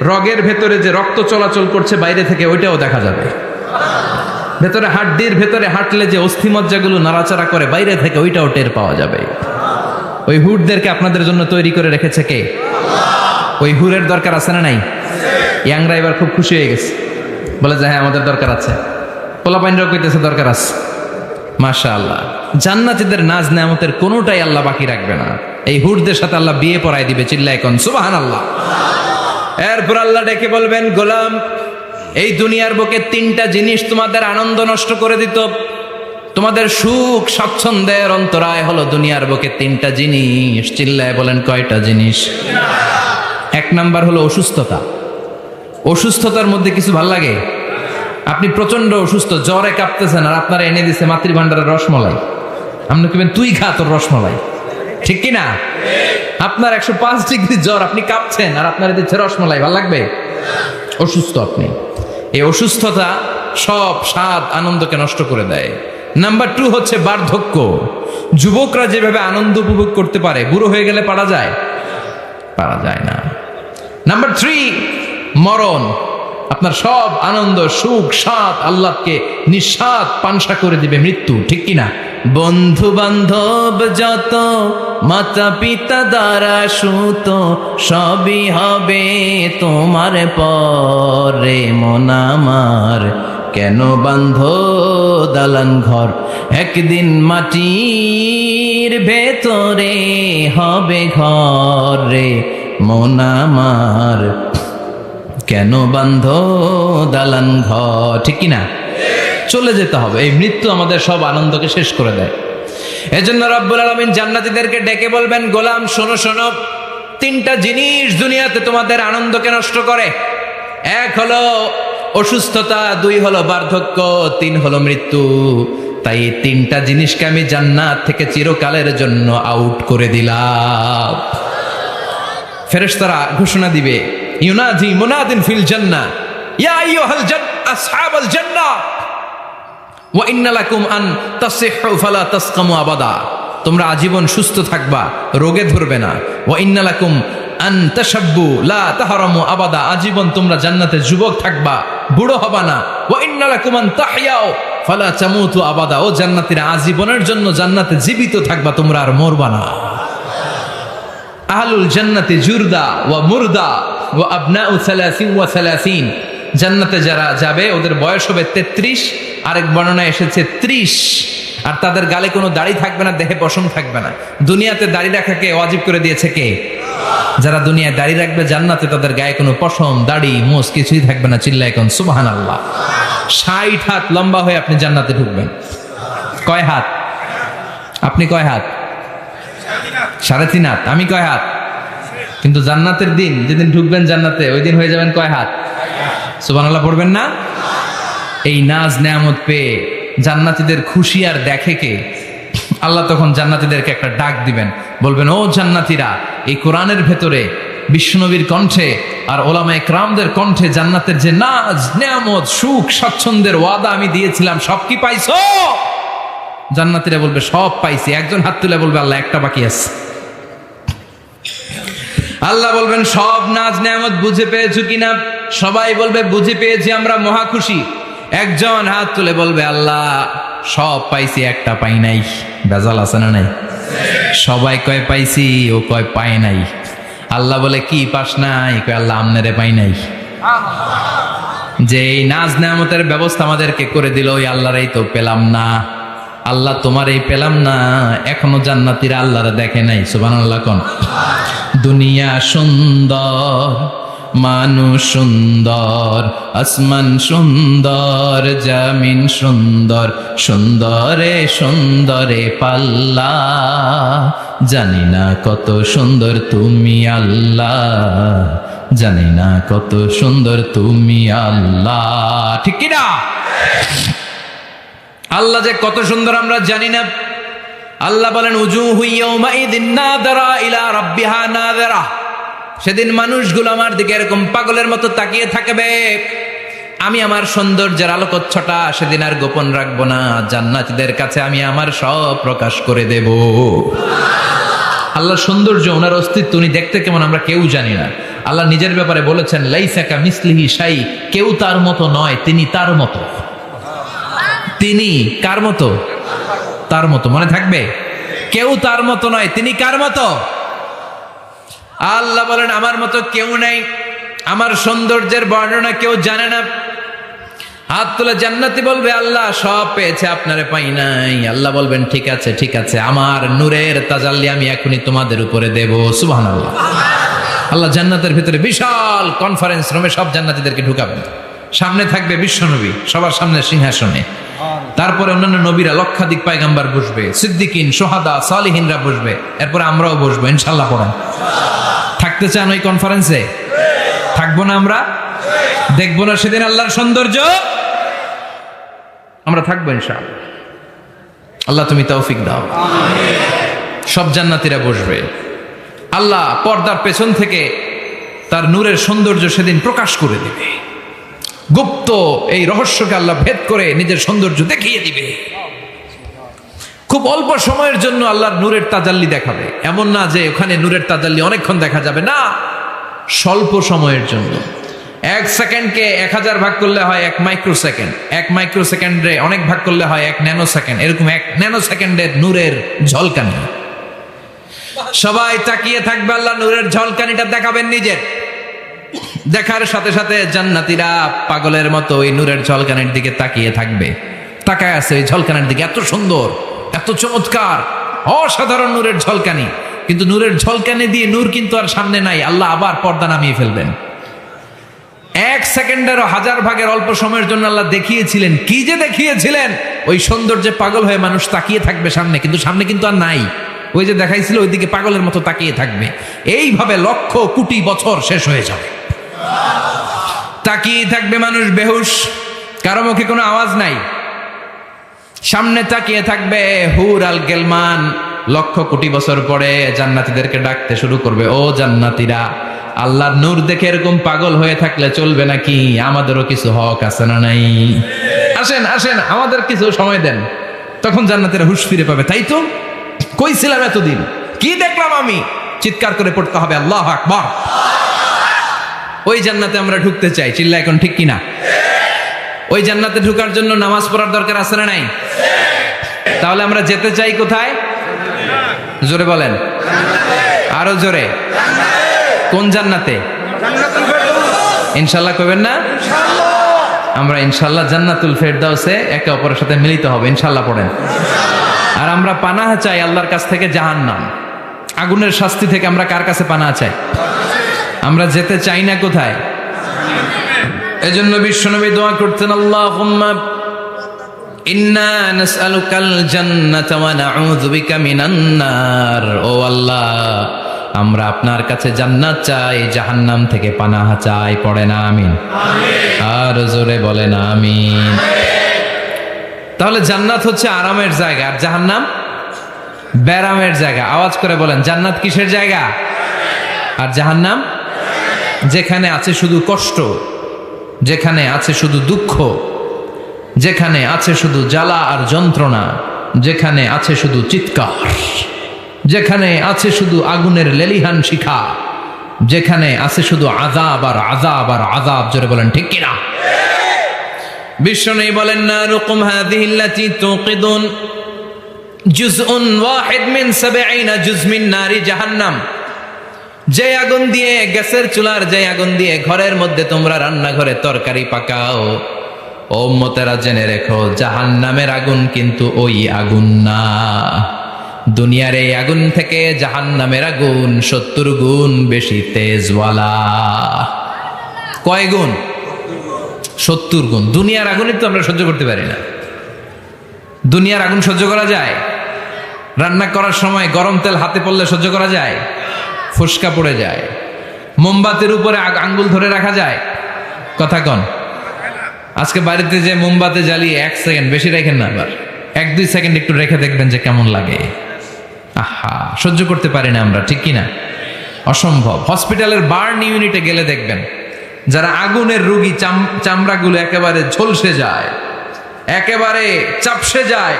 রগের ভেতরে যে রক্ত চলাচল করছে বাইরে থেকে, ওইটাও দেখা যাবে। ভেতরে হাড্ডির ভেতরে হাঁটলে যে অস্থিমজ্জাগুলো নাড়াচাড়া করে বাইরে থেকে, ওইটাও টের পাওয়া যাবে। ওই হুরদেরকে আপনাদের জন্য তৈরি করে রেখেছে কে? ওই হুরের দরকার আছে না নাই? ইয়াংরা এবার খুব খুশি হয়ে গেছে, বলে যে হ্যাঁ আমাদের দরকার আছে। পোলাপাইনরাও কইতেছে দরকার আছে। মাশাআল্লাহ, জান্নাতীদের নাজ নেয়ামতের কোনোটাই আল্লাহ বাকি রাখবে না। এই হুরদের সাথে আল্লাহ বিয়ে পড়াই দিবে। চিল্লায় কোন সুবহানাল্লাহ। এরপর আল্লাহ ডেকে বলবেন, গোলাম, এই দুনিয়ার বুকে তিনটা জিনিস তোমাদের আনন্দ নষ্ট করে দিত, তোমাদের সুখ স্বাচ্ছন্দ্যের অন্তরায় হলো দুনিয়ার বুকে তিনটা জিনিস। চিল্লায় বলেন কয়টা জিনিস? এক নাম্বার হলো অসুস্থতা। অসুস্থতার মধ্যে কিছু ভাল লাগে? আপনি প্রচন্ড অসুস্থ, জ্বরে কাঁপতেছেন, আর আপনারা এনে দিছে মাতৃভান্ডারের রসমলাই। আপনি কেবেন তুই খা তোর রসমলাই, ঠিক কিনা? আপনার 105 ডিগ্রি জ্বর, আপনি কাঁপছেন, আর আপনার দিচ্ছে রসমলাই, ভাল লাগবে? অসুস্থ আপনি। এই অসুস্থতা সব স্বাদ আনন্দকে নষ্ট করে দেয়। নাম্বার 2 হচ্ছে বার্ধক্য। যুবকরা যেভাবে আনন্দ উপভোগ করতে পারে, বুড়ো হয়ে গেলে পারা যায়? পারা যায় না। নাম্বার 3 মরণ। আপনার সব আনন্দ, সুখ, স্বাদ আল্লাহকে নিঃস্বাদ পানসা করে দিবে মৃত্যু, ঠিক কিনা? বন্ধু বান্ধব যত, মাতা পিতা দ্বারা সুত, সবই হবে তোমার পরে। মন আমার কেন বান্ধ দালান ঘর, একদিন মাটির ভেতরে হবে ঘর রে। মন আমার কেন বান্ধ দালান ঘর, ঠিক কিনা? চলে যেতে হবে। এই মৃত্যু আমাদের সব আনন্দকে শেষ করে দেয়। এজন্য রব্বুল আলামিন জান্নাতীদেরকে ডেকে বলবেন, গোলাম শোনো শোনো, তিনটা জিনিস দুনিয়াতে তোমাদের আনন্দকে নষ্ট করে। এক হলো অসুস্থতা, 2 হলো বার্ধক্য, 3 হলো মৃত্যু। তাই এই তিনটা জিনিসকে আমি জান্নাত থেকে চিরকালের জন্য আউট করে দিলাম। ফেরেশতারা ঘোষণা দিবে, ইউনাদি মুনাদিন ফিল জান্নাহ, ইয়া আইয়ুহাল আসহাবাল জান্নাহ ওয়া ইন্না লাকুম আন তাসিহু ফালা তাসকামু আবাদা। তোমরা আজীবন সুস্থ থাকবা, রোগে ধরবে না। ওয়া ইন্না লাকুম আন তাশাব্বু লা তাহরামু আবাদা। আজীবন তোমরা জান্নাতে যুবক থাকবা, বুড়ো হবা না। ওয়া ইন্না লাকুম আন তাহইয়াও ফালা তামুতু আবাদা। ও জান্নাতীরা, আজীবনের জন্য জান্নাতে জীবিত থাকবা, তোমরা আর মরবা না। আহলুল জান্নাতি জুরদা ওয়া মুরদা ওয়া আবনাউ 30 ওয়া 30। জান্নাতে যারা যাবে ওদের বয়স হবে 33, আরেক বর্ণনায় এসেছে 30। আর তাদের গালে কোনো দাড়ি থাকবে না, দেহে পশম থাকবে না। দুনিয়াতে দাড়ি রাখাকে ওয়াজিব করে দিয়েছে কে? যারা দুনিয়ায় দাড়ি রাখবে জান্নাতে তাদের গায়ে কোনো পশম দাড়ি মোষ কিছুই থাকবে না। চিল্লায় কোন সুবহানাল্লাহ। 60 হাত লম্বা হয়ে আপনি জান্নাতে ঢুকবেন। কয় হাত? আপনি কয় হাত? 3.5 হাত। আমি কয় হাত? কিন্তু জান্নাতের দিন যেদিন ঢুকবেন জান্নাতে ওই দিন হয়ে যাবেন কয় হাত? সুবহানাল্লাহ পড়বেন না? এই নাজ নেয়ামত পেয়ে জান্নাতীদের খুশি আর দেখে কে? আল্লাহ তখন জান্নাতীদেরকে একটা ডাক দিবেন, বলবেন ও জান্নাতীরা, এই কোরআনের ভেতরে বিশ্বনবীর কণ্ঠে আর ওলামায়ে কেরামদের কণ্ঠে জান্নাতের যে নাজ নেয়ামত সুখ স্বাচ্ছন্দ্যের ওয়াদা আমি দিয়েছিলাম সব কি পাইছো? জান্নাতীরা বলবে সব পাইছি। একজন হাত তুলে বলবে আল্লাহ একটা বাকি আছে। আল্লাহ বলবেন সব নাজ নেয়ামত বুঝে পেয়েছো কিনা? সবাই বলবে বুঝে পেয়েছি, আমরা মহা খুশি। একজন হাত তুলে বলবে আল্লাহ সব পাইছি একটা পাই নাই। বেজাল আছে না নাই? সবাই কয় পাইছি, ও কয় পাই নাই। আল্লাহ বলে কি পাস নাই? কয় আল্লাহ আমনেরে পাই নাই। যে এই নাজ নেয়ামতের ব্যবস্থা আমাদেরকে করে দিল ওই আল্লাহরই তো পেলাম না। আল্লাহ তোমার এই পেলাম না, এখনো জান্নাতীরা আল্লাহরে দেখে নাই। সুবহানাল্লাহ কোন। দুনিয়া সুন্দর, মানুষ সুন্দর, আসমান সুন্দর, জমিন সুন্দর, সুন্দরে সুন্দরে পাল্লা, জানি না কত সুন্দর তুমি আল্লাহ, জানি না কত সুন্দর তুমি আল্লাহ। ঠিক কিনা? আল্লাহ যে কত সুন্দর আমরা জানি না। আল্লাহ বলেন উজুহু ইয়াউমাইযিন নাযিরা ইলা রাব্বিহা নাযিরা। সেদিন মানুষগুলো আমার দিকে এরকম পাগলের মতো তাকিয়ে থাকবে। আমি আমার সৌন্দর্যের আলোকচ্ছটা সেদিন আর গোপন রাখবো না। জান্নাতীদের কাছে আমি আমার সব প্রকাশ করে দেব। আল্লাহ সৌন্দর্য, ওনার অস্তিত্ব, উনি দেখতে কেমন আমরা কেউ জানি না। আল্লাহ নিজের ব্যাপারে বলেছেন লাইসা কামিসলিহি শাই, কেউ তার মতো নয়, তিনি তার মতো। তিনি কার মতো? তার মতো। মনে থাকবে? কেউ তার মতো নয়, তিনি কার মতো? আল্লাহ বলেন আমার মতো কেউ নেই। আমার সৌন্দর্যের বর্ণনা কেউ জানে না। হাত তুলে জান্নাতি বলবে আল্লাহ সব পেয়েছে, আপনারে পাই নাই। আল্লাহ বলবেন ঠিক আছে ঠিক আছে, আমার নূরের তাজাল্লি আমি এখনই তোমাদের উপরে দেব। সুবহানাল্লাহ। আল্লাহ জান্নাতের ভিতরে বিশাল কনফারেন্স রুমে সব জান্নাতীদেরকে ঢুকাবেন। সামনে থাকবে বিশ্বনবী সবার সামনে সিংহাসনে। তারপরে অন্যান্য নবীরা, লক্ষাধিক পয়গম্বর বসবে, সিদ্দিকিন, সোহাদা, সালিহিনরা বসবে। এরপরে আমরাও বসবো ইনশাআল্লাহ। পড়েন। থাকতে চান ওই কনফারেন্সে? থাকবো না আমরা? দেখবো না সেদিন আল্লাহর সৌন্দর্য? আমরা থাকবো ইনশাআল্লাহ। আল্লাহ তুমি তৌফিক দাও। সব জান্নাতীরা বসবে। আল্লাহ পর্দার পেছন থেকে তার নূরের সৌন্দর্য সেদিন প্রকাশ করে দেবে। গুপ্ত এই রহস্যকে আল্লাহ ভেদ করে নিজের সৌন্দর্য দেখিয়ে দিবে। খুব অল্প সময়ের জন্য আল্লাহর নূরের তাজাল্লি দেখাবে। এমন না যে ওখানে নূরের তাজাল্লি অনেকক্ষণ দেখা যাবে, না, স্বল্প সময়ের জন্য। 1 সেকেন্ডকে 1000 ভাগ করলে হয় 1 মাইক্রোসেকেন্ড, 1 মাইক্রোসেকেন্ডে অনেক ভাগ করলে হয় 1 ন্যানোসেকেন্ড। এরকম 1 ন্যানোসেকেন্ডের নূরের ঝলকানি। সবাই তাকিয়ে থাকবে, আল্লাহ নূরের ঝলকানিটা দেখাবেন নিজের। দেখার সাথে সাথে জান্নাতীরা পাগলের মতো ওই নূরের ঝলকানির দিকে তাকিয়ে থাকবে। তাকায় আছে ওই ঝলকানির দিকে। এত সুন্দর, এত চমৎকার, অসাধারণ নূরের ঝলকানি। কিন্তু নূরের ঝলকানি দিয়ে নূর কিন্তু আর সামনে নাই। আল্লাহ আবার পর্দা নামিয়ে ফেলবেন। 1 সেকেন্ডেরও 1000 ভাগের অল্প সময়ের জন্য আল্লাহ দেখিয়েছিলেন। কি যে দেখিয়েছিলেন! ওই সৌন্দর্যে পাগল হয়ে মানুষ তাকিয়ে থাকবে সামনে, কিন্তু সামনে কিন্তু আর নাই। ওই যে দেখাইছিল ওইদিকে পাগলের মতো তাকিয়ে থাকবে। এইভাবে লক্ষ কোটি বছর শেষ হয়ে যাবে। তাকিয়ে থাকবে মানুষ বেহুশ, কারো মুখে কোনো আওয়াজ নাই। সামনে তাকিয়ে থাকবে হুর আল গেলমান। লক্ষ কোটি বছর পরে জান্নাতীদেরকে ডাকতে শুরু করবে, ও জান্নাতীরা, আল্লাহর নূর দেখে এরকম পাগল হয়ে থাকলে চলবে নাকি? আমাদেরও কিছু হক আছে না নাই? আসেন আসেন, আমাদের কিছু সময় দেন। তখন জান্নাতীরা হুঁশ ফিরে পাবে। তাই তো কই ছিলাম এতদিন, কি দেখলাম আমি? চিৎকার করে পড়তে হবে আল্লাহু আকবার। ওই জান্নাতে আমরা ঢুকতে চাই। চিল্লা এখন ঠিক কিনা? ওই জান্নাতে ঢোকার জন্য নামাজ পড়ার দরকার আছে না নাই? তাহলে আমরা যেতে চাই কোথায়? জোরে বলেন, আরো জোরে। কোন জান্নাতে? ইনশাল্লাহ কইবেন না? আমরা ইনশাল্লাহ জান্নাতুল ফেরদাউসে একে অপরের সাথে মিলিত হবে। ইনশাল্লাহ পড়েন। আর আমরা পানাহ চাই আল্লাহর কাছ থেকে জাহান্নাম। আগুনের শাস্তি থেকে আমরা কার কাছে পানা চাই? আমরা যেতে চাই না কোথায়? এজন্য বিশ্বনবী দোয়া করতেন, আল্লাহুম্মা ইন্না নাসআলুকাল জান্নাতা ওয়া নাউযু বিকা মিনান নার। ও আল্লাহ, আমরা আপনার কাছে জান্নাত চাই, জাহান্নাম থেকে পানাহ চাই। পড়েন আমিন। আর জোরে বলেন আমিন। তাহলে জান্নাত হচ্ছে আরামের জায়গা, আর জাহান্নাম ব্যারামের জায়গা। আওয়াজ করে বলেন, জান্নাত কিসের জায়গা আর জাহান্নাম? যেখানে আছে শুধু কষ্ট, যেখানে আছে শুধু দুঃখ, যেখানে আছে শুধু জ্বালা আর যন্ত্রণা, যেখানে আছে শুধু চিৎকার, যেখানে আছে শুধু আগুনের লেলিহান শিখা, যেখানে আছে শুধু আযাব আর আযাব আর আযাব। জোরে বলেন ঠিক কিনা? বিশ্বনবী বলেন, নারুকুম হাযিহিল্লাতী তুকিদুন জুজউন ওয়াহিদ মিন ৭০ জুজ মিন নারি জাহান্নাম। যে আগুন দিয়ে, গ্যাসের চুলার যে আগুন দিয়ে ঘরের মধ্যে তোমরা রান্নাঘরে তরকারি পাকাও, ও উম্মতেরা জেনে রেখো, জাহান্নামের আগুন কিন্তু ওই আগুন না। দুনিয়ার এই আগুন থেকে জাহান্নামের আগুন ৭০ গুণ বেশি তেজওয়ালা। কয় গুণ? ৭০ গুণ। দুনিয়ার আগুনই তো আমরা সহ্য করতে পারি না। দুনিয়ার আগুন সহ্য করা যায়? রান্না করার সময় গরম তেল হাতে পড়লে সহ্য করা যায়? ফুসকা পড়ে যায়। মোমবাতির উপরে আঙ্গুল ধরে রাখা যায়? কথা কন। আজকে বাড়িতে যে মোমবাতি জ্বালিয়ে ১ সেকেন্ড, বেশি রেখেন না, আবার ১-২ সেকেন্ড একটু রেখে দেখবেন যে কেমন লাগে। আহা, সহ্য করতে পারি না আমরা, ঠিক কিনা? অসম্ভব। হসপিটালের বার্ন ইউনিটে গেলে দেখবেন যারা আগুনের রোগী, চামড়াগুলো একেবারে ঝলসে যায়, একেবারে চাপসে যায়।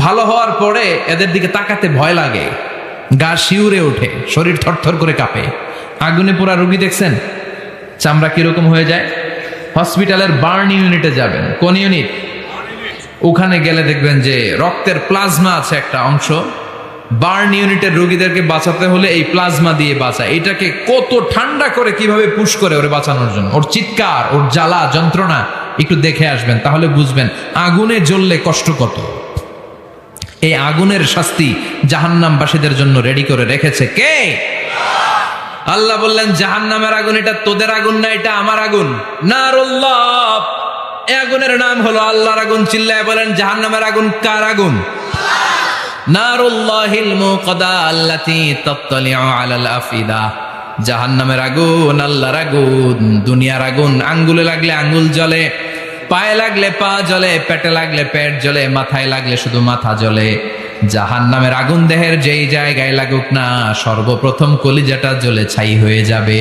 ভালো হওয়ার পরে এদের দিকে তাকাতে ভয় লাগে, গা শিউরে ওঠে, শরীর থরথর করে কাঁপে। আগুনে পোড়া রোগী দেখছেন চামড়া কিরকম হয়ে যায়? হসপিটালের বার্ন ইউনিটে যাবেন। কোন ইউনিট? ওখানে গেলে দেখবেন যে রক্তের প্লাজমা আছে একটা অংশ। বার্ন ইউনিটের রোগীদেরকে বাঁচাতে হলে এই প্লাজমা দিয়ে বাঁচায়। এটাকে কত ঠান্ডা করে কিভাবে পুশ করে ওরে বাঁচানোর জন্য, ওর চিৎকার, ওর জ্বালা যন্ত্রণা একটু দেখে আসবেন, তাহলে বুঝবেন আগুনে জ্বললে কষ্ট কত। এই আগুনের শাস্তি জাহান্নামবাসীদের জন্য রেডি করে রেখেছে কে? আল্লাহ বললেন, জাহান্নামের আগুন এটা তোদের আগুন না, এটা আমার আগুন। নারুল্লাহ, এই আগুনের নাম হলো আল্লাহর আগুন। চিল্লায় বলেন, জাহান্নামের আগুন কার আগুন? নারুল্লাহিল মুকাদা আল্লাতী তাত্তালিউ আলাল আফিদা। জাহান্নামের আগুন আল্লাহর আগুন। দুনিয়ার আগুন আঙ্গুলে লাগলে আঙ্গুল জ্বলে, পায়ে লাগলে পা জ্বলে, পেটে লাগলে পেট জ্বলে, মাথায় লাগলে শুধু মাথা জ্বলে। জাহান্নামের আগুন দেহের যেই জায়গায় লাগুক না, সর্বপ্রথম কলিজাটা জ্বলে ছাই হয়ে যাবে।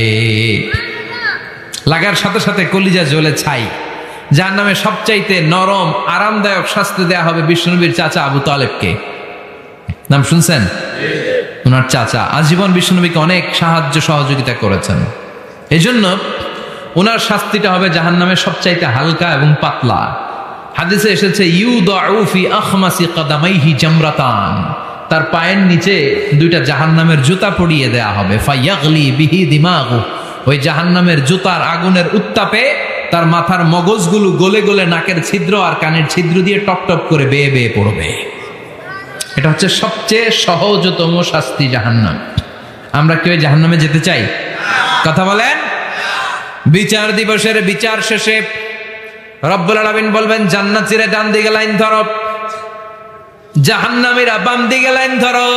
লাগার সাথে সাথে কলিজা জ্বলে ছাই। জাহান্নামে সবচাইতে নরম আরামদায়ক শাস্তি দেয়া হবে বিশ্বনবীর চাচা আবু তালেবকে। নাম শুনছেন? ওনার চাচা আজীবন বিশ্বনবীকে অনেক সাহায্য সহযোগিতা করেছেন। এজন্য ওনার শাস্তিটা হবে জাহান্নামের সবচাইতে হালকা এবং পাতলা। হাদিসে এসেছে, ইউদাউ ফি আখমাসি কদামাইহি জামরাতান। তার পায়ের নিচে 2টা জাহান্নামের জুতা পরিয়ে দেয়া হবে। ফায়াগলি বিহি দিমাগু। ওই জাহান্নামের জুতার আগুনের উত্তাপে তার মাথার মগজগুলো গলে গলে নাকের ছিদ্র আর কানের ছিদ্র দিয়ে টপ টপ করে বেয়ে বেয়ে পড়বে। এটা হচ্ছে সবচেয়ে সহজতম শাস্তি, জাহান্নাম। আমরা কেউ জাহান্নামে যেতে চাই? কথা বলেন। বিচার দিবসের বিচার শেষে রব্বুল আলামিন বলবেন, জান্নাতীরা ডান দিকে লাইন ধরো, জাহান্নামীরা বাম দিকে লাইন ধরো।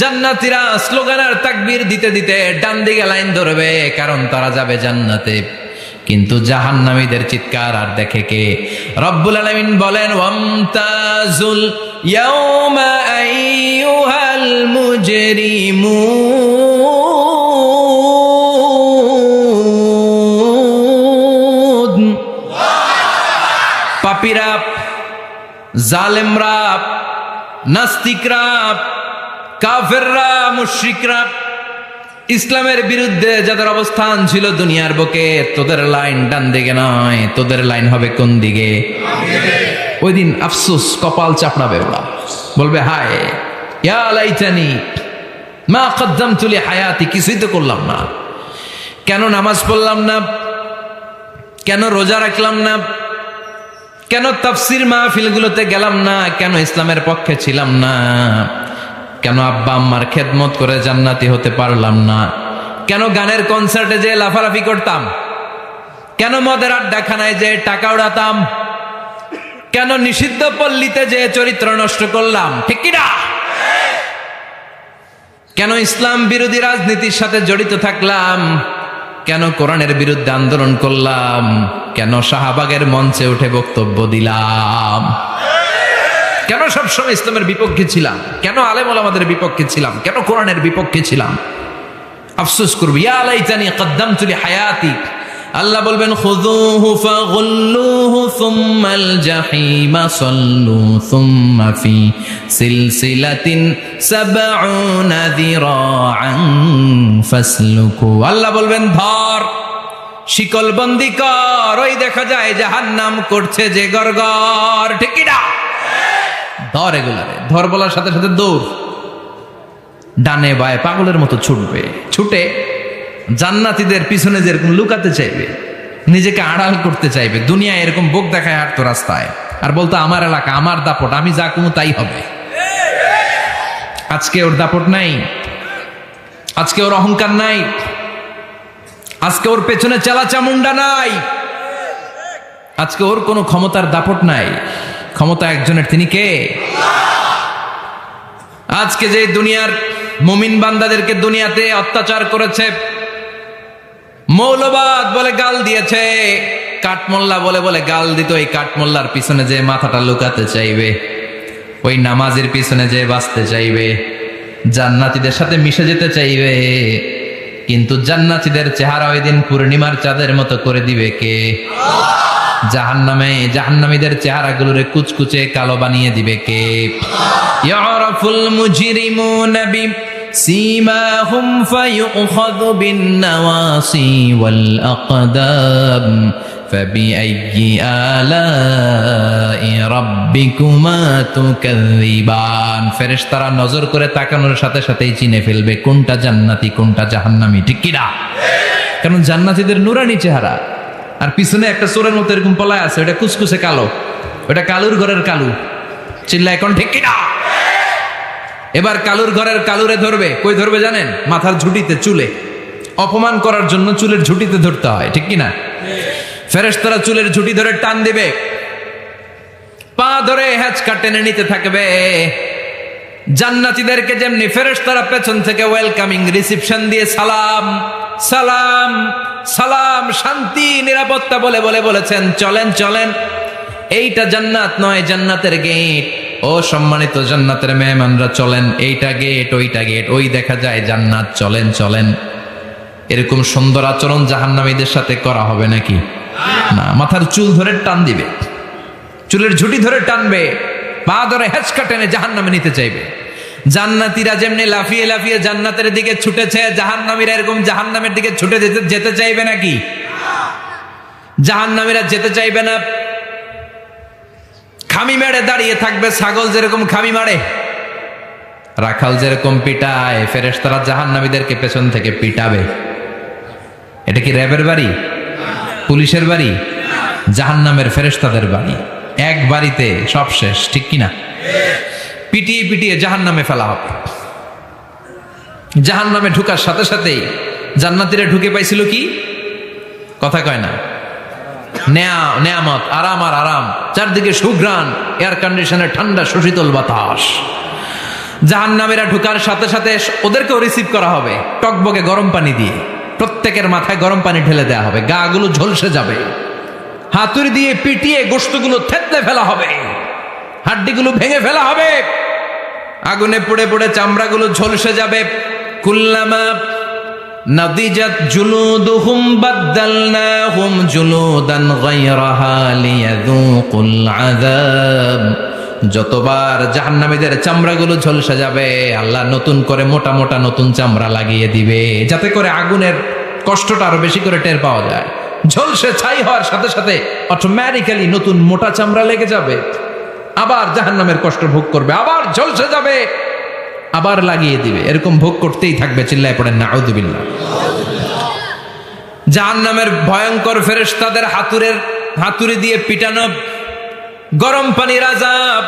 জান্নাতীরা স্লোগান আর তাকবীর দিতে দিতে ডান দিকে লাইন ধরবে, কারণ তারা যাবে জান্নাতে। কিন্তু জাহান্নামীদের চিৎকার আর দেখে কে? রব্বুল আলামিন বলেন, ওয়ামতাজুল ইয়াউমা আইয়ুহাল মুজরিমুন। পাপীরা, জালেমরা, নাস্তিকরা, কাফেররা, মুশরিকরা, ইসলামের বিরুদ্ধে যাদের অবস্থান ছিল দুনিয়ার বুকে, তোদের লাইন ডান দিকে নয়, তোদের লাইন হবে কোন দিকে? ওই দিন আফসোস, কপাল চাপড়াবে ওরা, বলবে, হায় ইয়া লাইতানি মা কদ্দামতু লি হায়াতি। কিছুই তো করলাম না, কেন নামাজ পড়লাম না, কেন রোজা রাখলাম না, কেন তাফসীর মাহফিলগুলোতে গেলাম না, কেন ইসলামের পক্ষে ছিলাম না। কেন আব্বা আম্মার খেদমত করে জান্নাতি হতে পারলাম না? কেন গানের কনসার্টে যে লাফালাফি করতাম? কেন মদের আড্ডাখানায় যে টাকা উড়াতাম? কেন নিষিদ্ধ পল্লীতে যে চরিত্র নষ্ট করলাম? ঠিক কিনা? কেন ইসলাম বিরোধী রাজনীতির সাথে জড়িত থাকলাম? কেন কোরআনের বিরুদ্ধে আন্দোলন করলাম? কেন শাহবাগের মঞ্চে উঠে বক্তব্য দিলাম? কেন সবসময় ইসলামের বিপক্ষে ছিলাম? কেন আলেম ওলামাদের বিপক্ষে ছিলাম? কেন কোরআনের বিপক্ষে ছিলাম? আফসোস করবি, ইয়া লাইতানি কদ্দামতু লিহায়াতি। আল্লাহ বলবেন, খুযুহু ফাগুল্লুহু সুম্মাল জাহিমা সাল্লু সুম্মা ফি সিলসিলাতিন সাবউনা যিরাআন ফাসলুকু। আল্লাহ বলবেন, ধর, শিকলবন্দি কর, ওই দেখা যায় জাহান্নাম করছে যে গড়গড়। ঠিক কি না? ধর এগুলারে, ধর বলার সাথে সাথে দৌড়, ডানে বায়ে পাগলের মতো ছুটবে। ছুটে জান্নাতীদের পিছনে যেরকম লুকাতে চাইবে, নিজেকে আড়াল করতে চাইবে, দুনিয়া এরকম বুক দেখায় হাঁটতো রাস্তায়, আর বলতো আমার এলাকা, আমার দাপট, আমি যা কোনো তাই হবে। আজকে ওর দাপট নাই, আজকে ওর অহংকার নাই, আজকে ওর পেছনে চালা চামুন্ডা নাই, আজকে ওর কোনো ক্ষমতার দাপট নাই। ক্ষমতা একজনের, তিনি কে? আজকে যে দুনিয়ার মুমিন বান্দাদেরকে দুনিয়াতে অত্যাচার করেছে, মৌলবাদ বলে গাল দিয়েছে, কাঠমোল্লা বলে বলে গাল দিত, এই কাঠমোল্লার পিছনে যে মাথাটা লুকাতে চাইবে, ওই নামাজের পিছনে যে বাঁচতে চাইবে, জান্নাতীদের সাথে মিশে যেতে চাইবে, কিন্তু জান্নাতীদের চেহারা ওই দিন পূর্ণিমার চাঁদের মতো করে দিবে কে? জাহান্নামীদের চেহারাগুলোরে কুচকুচে কালো বানিয়ে দিবে কে? ইয়ারাফুল মুজরিমুনা বিসীমাহুম ফায়ুখাযু বিন-নাওয়াসি ওয়াল আকদাম ফাবিআইয়ি আলাই রাব্বিকুমা তুকাযযিবান। ফেরেশতারা নজর করে তাকানোর সাথে সাথেই চিনে ফেলবে কোনটা জান্নাতি কোনটা জাহান্নামী। ঠিক কি না? কারণ জান্নাতীদের নুরানি চেহারা, আর পিছনে একটা চোরের মতো এরকম পলায় আছে, ওটা কুচকুচে কালো, ওটা কালুর ঘরের কালু। চিল্লা এখন ঠিক কিনা? এবার কালুর ঘরের কালুরে ধরবে, কই ধরবে জানেন? মাথার ঝুঁটিতে, চুলে। অপমান করার জন্য চুলের ঝুঁটিতে ধরতে হয়, ঠিক কিনা? ফেরেশতারা চুলের ঝুঁটি ধরে টান দিবে, পা ধরে হ্যাচকা টেনে নিতে থাকবে। জান্নাতীদেরকে যেমনি ফেরেশতারা পেছন থেকে ওয়েলকামিং রিসিপশন দিয়ে সালাম সালাম সালাম, শান্তি নিরাপত্তা বলে বলে বলেছেন, চলেন চলেন, এইটা জান্নাত নয়, জান্নাতের গেট। ও সম্মানিত জান্নাতের মেহমানরা চলেন, এইটা গেট, ওইটা গেট, ওই দেখা যায় জান্নাত, চলেন চলেন। এরকম সুন্দর আচরণ জাহান্নামীদের সাথে করা হবে নাকি? না, মাথার চুল ধরে টান দিবে, চুলের ঝুঁটি ধরে টানবে, পা ধরে হেঁচকা টেনে জাহান্নামে নিতে চাইবে। জান্নাতীরা যেমনি লাফিয়ে লাফিয়ে জান্নাতের দিকে ছুটেছে, জাহান্নামীরা এরকম জাহান্নামের দিকে ছুটে যেতে চাইবে নাকি? জাহান্নামীরা যেতে চাইবে না, খামি মেরে দাঁড়িয়ে থাকবে। ছাগল যেরকম খামি মারে, রাখাল যেরকম পিটায়, ফেরেশতারা জাহান্নামীদেরকে পেছন থেকে পিটাবে। এটা কি র্যাবের বাড়ি, পুলিশের বাড়ি? জাহান্নামের ফেরেশতাদের বাড়ি। এক বাড়িতে সব শেষ, ঠিক কিনা? পিটিয়ে পিটিয়ে জাহান্নামে ফেলা হবে। জাহান্নামে ঢুকার সাথে সাথেই জান্নাতীরা ঢুকে পাইছিল কি? কথা কয় না, নেয়ামত, আরাম আর আরাম, চারদিকে সুঘ্রাণ, এয়ার কন্ডিশনের ঠান্ডা সুশীতল বাতাস। জাহান্নামীরা ঢুকার সাথে সাথে ওদেরকেও রিসিভ করা হবে টকবকে গরম পানি দিয়ে। প্রত্যেকের মাথায় গরম পানি ঢেলে দেওয়া হবে, গা গুলো ঝলসে যাবে, হাতুড়ি দিয়ে পিটিয়ে গোশতগুলো থেতলে ফেলা হবে, হাড্ডিগুলো ভেঙে ফেলা হবে, আগুনে পুড়ে পুড়ে চামড়াগুলো ঝলসে যাবে। কুল্লামা নাদিজাত জুলুদুহুম বাদদালনাহুম জুলুদান গায়রাহা লিয়াযুকুল আযাব। যতবার জাহান্নামীদের চামড়াগুলো ঝলসে যাবে, আল্লাহ নতুন করে মোটা মোটা নতুন চামড়া লাগিয়ে দিবে, যাতে করে আগুনের কষ্টটা আরো বেশি করে টের পাওয়া যায়। ঝলসে ছাই হওয়ার সাথে সাথে অটোমেটিক্যালি নতুন মোটা চামড়া লেগে যাবে, আবার জাহান্নামের কষ্ট ভোগ করবে, আবার ঝলসে যাবে, আবার লাগিয়ে দিবে। এরকম ভোগ করতেই থাকবে। চিল্লায় পড়েন নাউযুবিল্লাহ। জাহান্নামের ভয়ঙ্কর ফেরেশতাদের হাতুড়ি দিয়ে পিটানো, গরম পানির আযাব,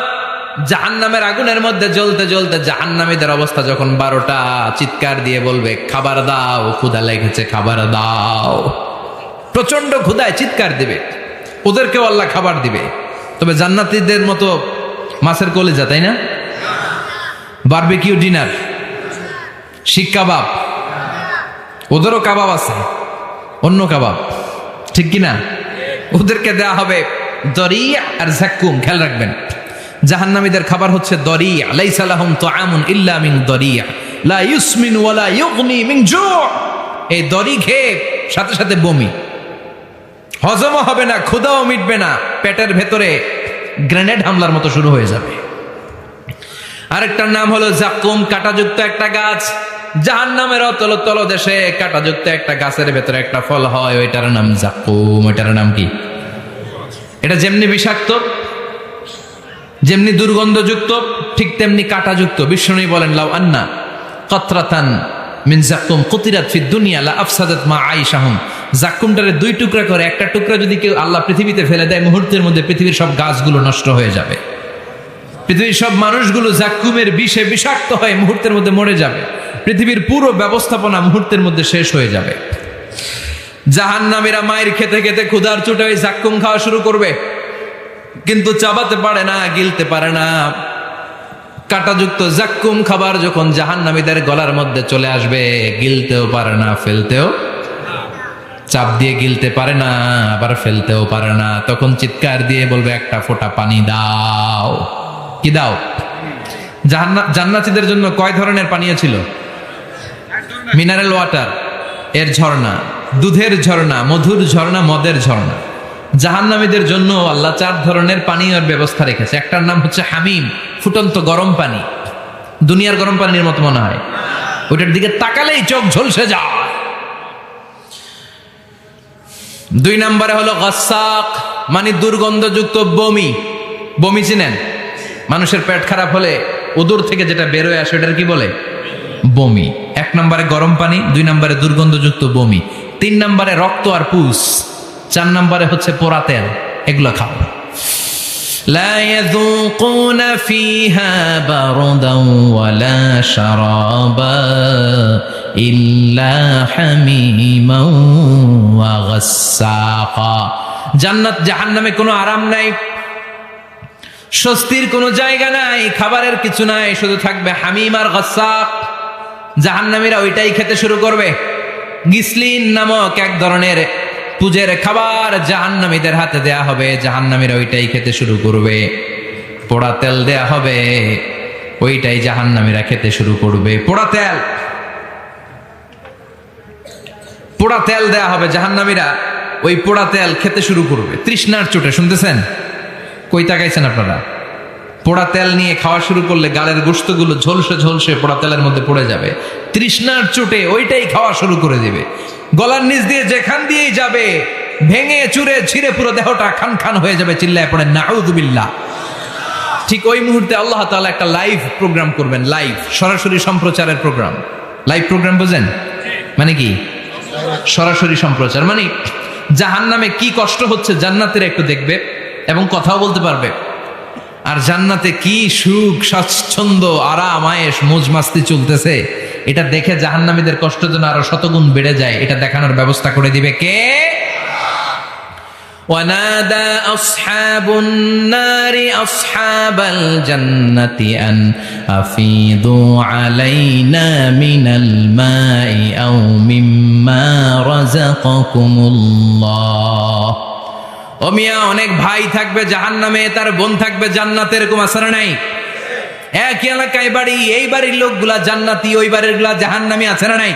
জাহান্নামের আগুনের মধ্যে জ্বলতে জ্বলতে জাহান্নামীদের অবস্থা যখন 12টা, চিৎকার দিয়ে বলবে খাবার দাও, ক্ষুধা লেগেছে, খাবার দাও। প্রচন্ড ক্ষুধায় চিৎকার দিবে, ওদেরকেও আল্লাহ খাবার দিবে। তবে জান্নাতীদের মতো মাছের কলিজা, তাই না? বারবিকিউ ডিনার, শিক কাবাব, ওদেরও কাবাব আছে, অন্য কাবাব, ঠিক কিনা? ওদেরকে দেয়া হবে দরিয়া আর জাক্কুম। খেয়াল রাখবেন, জাহান্নামীদের খাবার হচ্ছে দরিয়া। লাইসা লাহুম তুআমুন ইল্লা মিন দরিয়া লা ইউসমিন ওয়ালা ইউগনি মিন জু'। এই দড়ি খেয়ে সাথে সাথে বমি, হজমও হবে না, ক্ষুধাও মিটবে না, পেটের ভেতরে গ্রেনেড হামলার মতো শুরু হয়ে যাবে। আরেকটার নাম হলো জাক্কুম, কাঁটাযুক্ত একটা গাছ। জাহান্নামের তলদেশে কাঁটাযুক্ত একটা গাছের ভেতরে একটা ফল হয়, ওইটার নাম জাক্কুম। ওইটার নাম কি? এটা যেমনি বিষাক্ত, যেমনি দুর্গন্ধযুক্ত, ঠিক তেমনি কাঁটাযুক্ত। বিষ্ণু বলেন লাউ আন্না কতরাতান মিন জাক্কুম কুতিরাত ফিদ দুনিয়া লা আফসাদাত মা আইশাহুম। জাক্কুমটারে 2 টুকরা করে একটা টুকরা যদি কেউ আল্লাহ পৃথিবীতে ফেলে দেয়, মুহূর্তের মধ্যে পৃথিবীর সব গাছগুলো নষ্ট হয়ে যাবে। পৃথিবীর সব মানুষগুলো জাক্কুমের বিষে বিষাক্ত হয়ে মুহূর্তের মধ্যে মরে যাবে। পৃথিবীর পুরো ব্যবস্থাপনা মুহূর্তের মধ্যে শেষ হয়ে যাবে। জাহান্নামীরা মায়ের খেতে খেতে ক্ষুধার চোটে ওই জাক্কুম খাওয়া শুরু করবে, কিন্তু চাবাতে পারে না, গিলতে পারে না। কাঁটাযুক্ত জাক্কুম খাবার যখন জাহান্নামীদের গলার মধ্যে চলে আসবে, গিলতেও পারে না, ফেলতেও, চাপ দিয়ে গিলতে পারে না, আবার ফেলতেও পারে না। তখন চিৎকার দিয়ে বলবে একটা ফোঁটা পানি দাও। কি দাও? জান্নাতীদের জন্য কয় ধরনের পানীয় ছিল? মিনারেল ওয়াটার, এর ঝর্ণা, দুধের ঝর্ণা, মধুর ঝর্ণা, মদের ঝর্ণা। জাহান্নামীদের জন্য আল্লাহ 4 ধরনের পানীয়ের ব্যবস্থা রেখেছে। একটার নাম হচ্ছে হামিম, ফুটন্ত গরম পানি। দুনিয়ার গরম পানির মতো মনে হয়, ওইটার দিকে তাকালেই চোখ ঝলসে যায়। 2 নম্বরে হলো গাসাক, মানে দুর্গন্ধযুক্ত বমি। বমি চিনেন? মানুষের পেট খারাপ হলে উদর থেকে যেটা বের হয়ে আসে ওটার কি বলে? বমি। 1 নম্বরে গরম পানি, 2 নম্বরে দুর্গন্ধযুক্ত বমি, 3 নম্বরে রক্ত আর পুষ, 4 নম্বরে হচ্ছে পোড়া তেল। এগুলো খাও। লা ইয়াযুকুনা ফিহা বারদান ওয়ালা শারাবা ইল্লা হামিমান ওয়া গাসসাকা। জান্নাত জাহান্নামে কোনো আরাম নাই, স্বস্তির কোনো জায়গা নাই, খাবারের কিছু নাই, শুধু থাকবে হামিম আর গাসসাক। জাহান্নামীরা ওইটাই খেতে শুরু করবে। গিসলিন নামক এক ধরনের পুজের খাবার জাহান্নামীদের হাতে দেয়া হবে, জাহান্নামীরা ওইটাই খেতে শুরু করবে। পোড়া তেল দেয়া হবে, ওইটাই জাহান্নামীরা খেতে শুরু করবে। পোড়া তেল, পোড়া তেল দেয়া হবে, জাহান্নামীরা ওই পোড়া তেল খেতে শুরু করবে তৃষ্ণার চোটে। শুনতেছেন? কই তাকাইছেন আপনারা? পোড়া তেল নিয়ে খাওয়া শুরু করলে গালের গোশতগুলো ঝলসে ঝলসে পোড়া তেলের মধ্যে পড়ে যাবে। তৃষ্ণার চোটে ওইটাই খাওয়া শুরু করে দিবে। গলার নিচ দিয়ে যেখান দিয়েই যাবে ভেঙে চুরে ছিঁড়ে পুরো দেহটা খান খান হয়ে যাবে। চিল্লায় পড়ে নাউযুবিল্লাহ। ঠিক ওই মুহূর্তে আল্লাহ তাআলা একটা লাইভ প্রোগ্রাম করবেন, লাইভ, সরাসরি সম্প্রচারের প্রোগ্রাম। লাইভ প্রোগ্রাম বোঝেন? মানে কি? সরাসরি সম্প্রচার। মানে জাহান্নামে কি কষ্ট হচ্ছে জান্নাতের একটু দেখবে এবং কথাও বলতে পারবে। আর জান্নাতে কি সুখ, স্বাচ্ছন্দ্য, আরাম, আয়েশ, মौज মাস্তি চলতেছে, এটা দেখে জাহান্নামীদের কষ্ট যেন আরো শতগুণ বেড়ে যায়, এটা দেখানোর ব্যবস্থা করে দিবে কে? ওয়ানাদা আসহাবুন নারি আসহাবাল জান্নাতি আন আফিদু আলাইনা মিনাল মাই আও মিম্মা রাযাকাকুমুল্লাহ। ও মিয়া, অনেক ভাই থাকবে জাহান্নামে, তার বোন থাকবে জান্নাতে, এরকম আছে না নাই? এক এলাকায় বাড়ি, এই বাড়ির লোকগুলা জান্নাতি, ওই বাড়ির গুলা জাহান্নামী, আছে না নাই?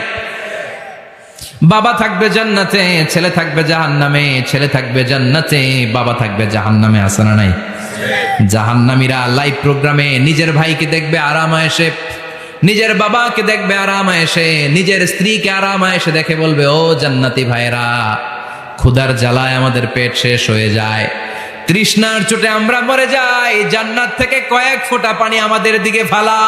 বাবা থাকবে জান্নাতে, ছেলে থাকবে জাহান্নামে, ছেলে থাকবে জান্নাতে, বাবা থাকবে জাহান্নামে, আছে না নাই? জাহান্নামীরা লাইভ প্রোগ্রামে নিজের ভাইকে দেখবে আরাম আয়েশে, নিজের বাবাকে দেখবে আরাম আয়েশে, নিজের স্ত্রীকে আরাম আয়েশে দেখে বলবে, ও জান্নাতি ভাইরা, ক্ষুধার জ্বালায় আমাদের পেট শেষ হয়ে যায়, তৃষ্ণার চোটে আমরা মরে যাই, জান্নাত থেকে কয়েক ফোঁটা পানি আমাদের দিকে ফালা।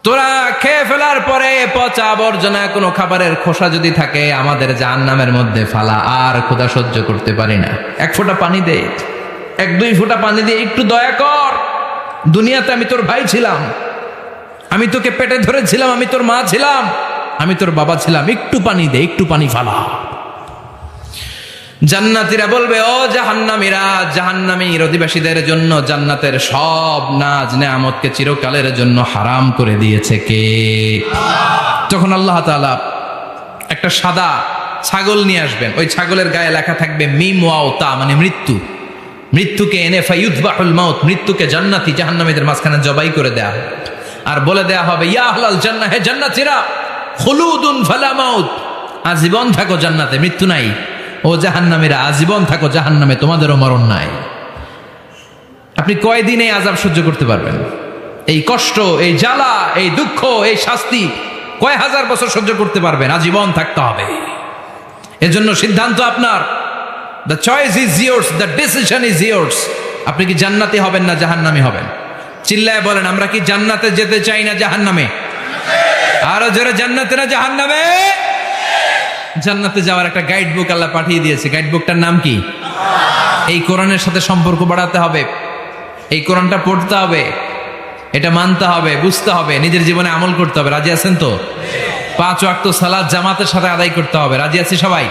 তোরা খেয়ে ফেলার পরে পচা আবর্জনা কোনো খাবারের খোসা যদি থাকে আমাদের জাহান্নামের মধ্যে ফালা, আর ক্ষুধা সহ্য করতে পারি না, 1 ফোঁটা পানি দে, 1-2 ফোঁটা পানি দিয়ে একটু দয়া কর। দুনিয়াতে আমি তোর ভাই ছিলাম, আমি তোকে পেটে ধরেছিলাম, আমি তোর মা ছিলাম, আমি তোর বাবা ছিলাম, একটু পানি দে, একটু পানি ফালা। জান্নাতীরা বলবে, ও জাহান্নামীরা, জাহান্নামীর অধিবাসীদের জন্য জান্নাতের সব নাজ নেয়ামতকে চিরকালের জন্য হারাম করে দিয়েছে কে? তখন আল্লাহ তাআলা একটা সাদা ছাগল নিয়ে আসবেন। ওই ছাগলের গায়ে লেখা থাকবে মিম ওয়াও তা, মানে মৃত্যু। মৃত্যুকে এনে ফায়ুযবাহুল মাউত, মৃত্যুকে জান্নাতি জাহান্নামীদের মাঝখানে জবাই করে দেয়া হবে। আর বলে দেয়া হবে, ইয়া আহলাল জান্নাহ, হে জান্নাতীরা, খুলুদুন ফালা মাউত, আজীবন থাকো জান্নাতে, মৃত্যু নাই। ও জাহান্নামীরা, আজীবন থাকো জাহান্নামে, তোমাদেরও মরণ নাই। আপনি কয়দিন এই আযাব সহ্য করতে পারবেন? এই কষ্ট, এই জ্বালা, এই দুঃখ, এই শাস্তি কয় হাজার বছর সহ্য করতে পারবেন? আজীবন থাকতে হবে। এজন্য সিদ্ধান্ত আপনার। The choice is years, the decision is years. আপনি কি জান্নাতি হবেন না জাহান্নামী হবেন? চিল্লায় বলেন, আমরা কি জান্নাতে যেতে চাই না জাহান্নামে? আরো জোরে, জান্নাতে না জাহান্নামে? জান্নাতে যাওয়ার একটা গাইড বুক আল্লাহ পাঠিয়ে দিয়েছে। গাইড বুকটার নাম কি? এই কোরআনের সাথে সম্পর্ক বাড়াতে হবে, এই কোরআনটা পড়তে হবে, এটা মানতে হবে, বুঝতে হবে, নিজের জীবনে আমল করতে হবে। রাজি আছেন তো? 5 ওয়াক্ত সালাত জামাতের সাথে আদায় করতে হবে। রাজি আছি সবাই?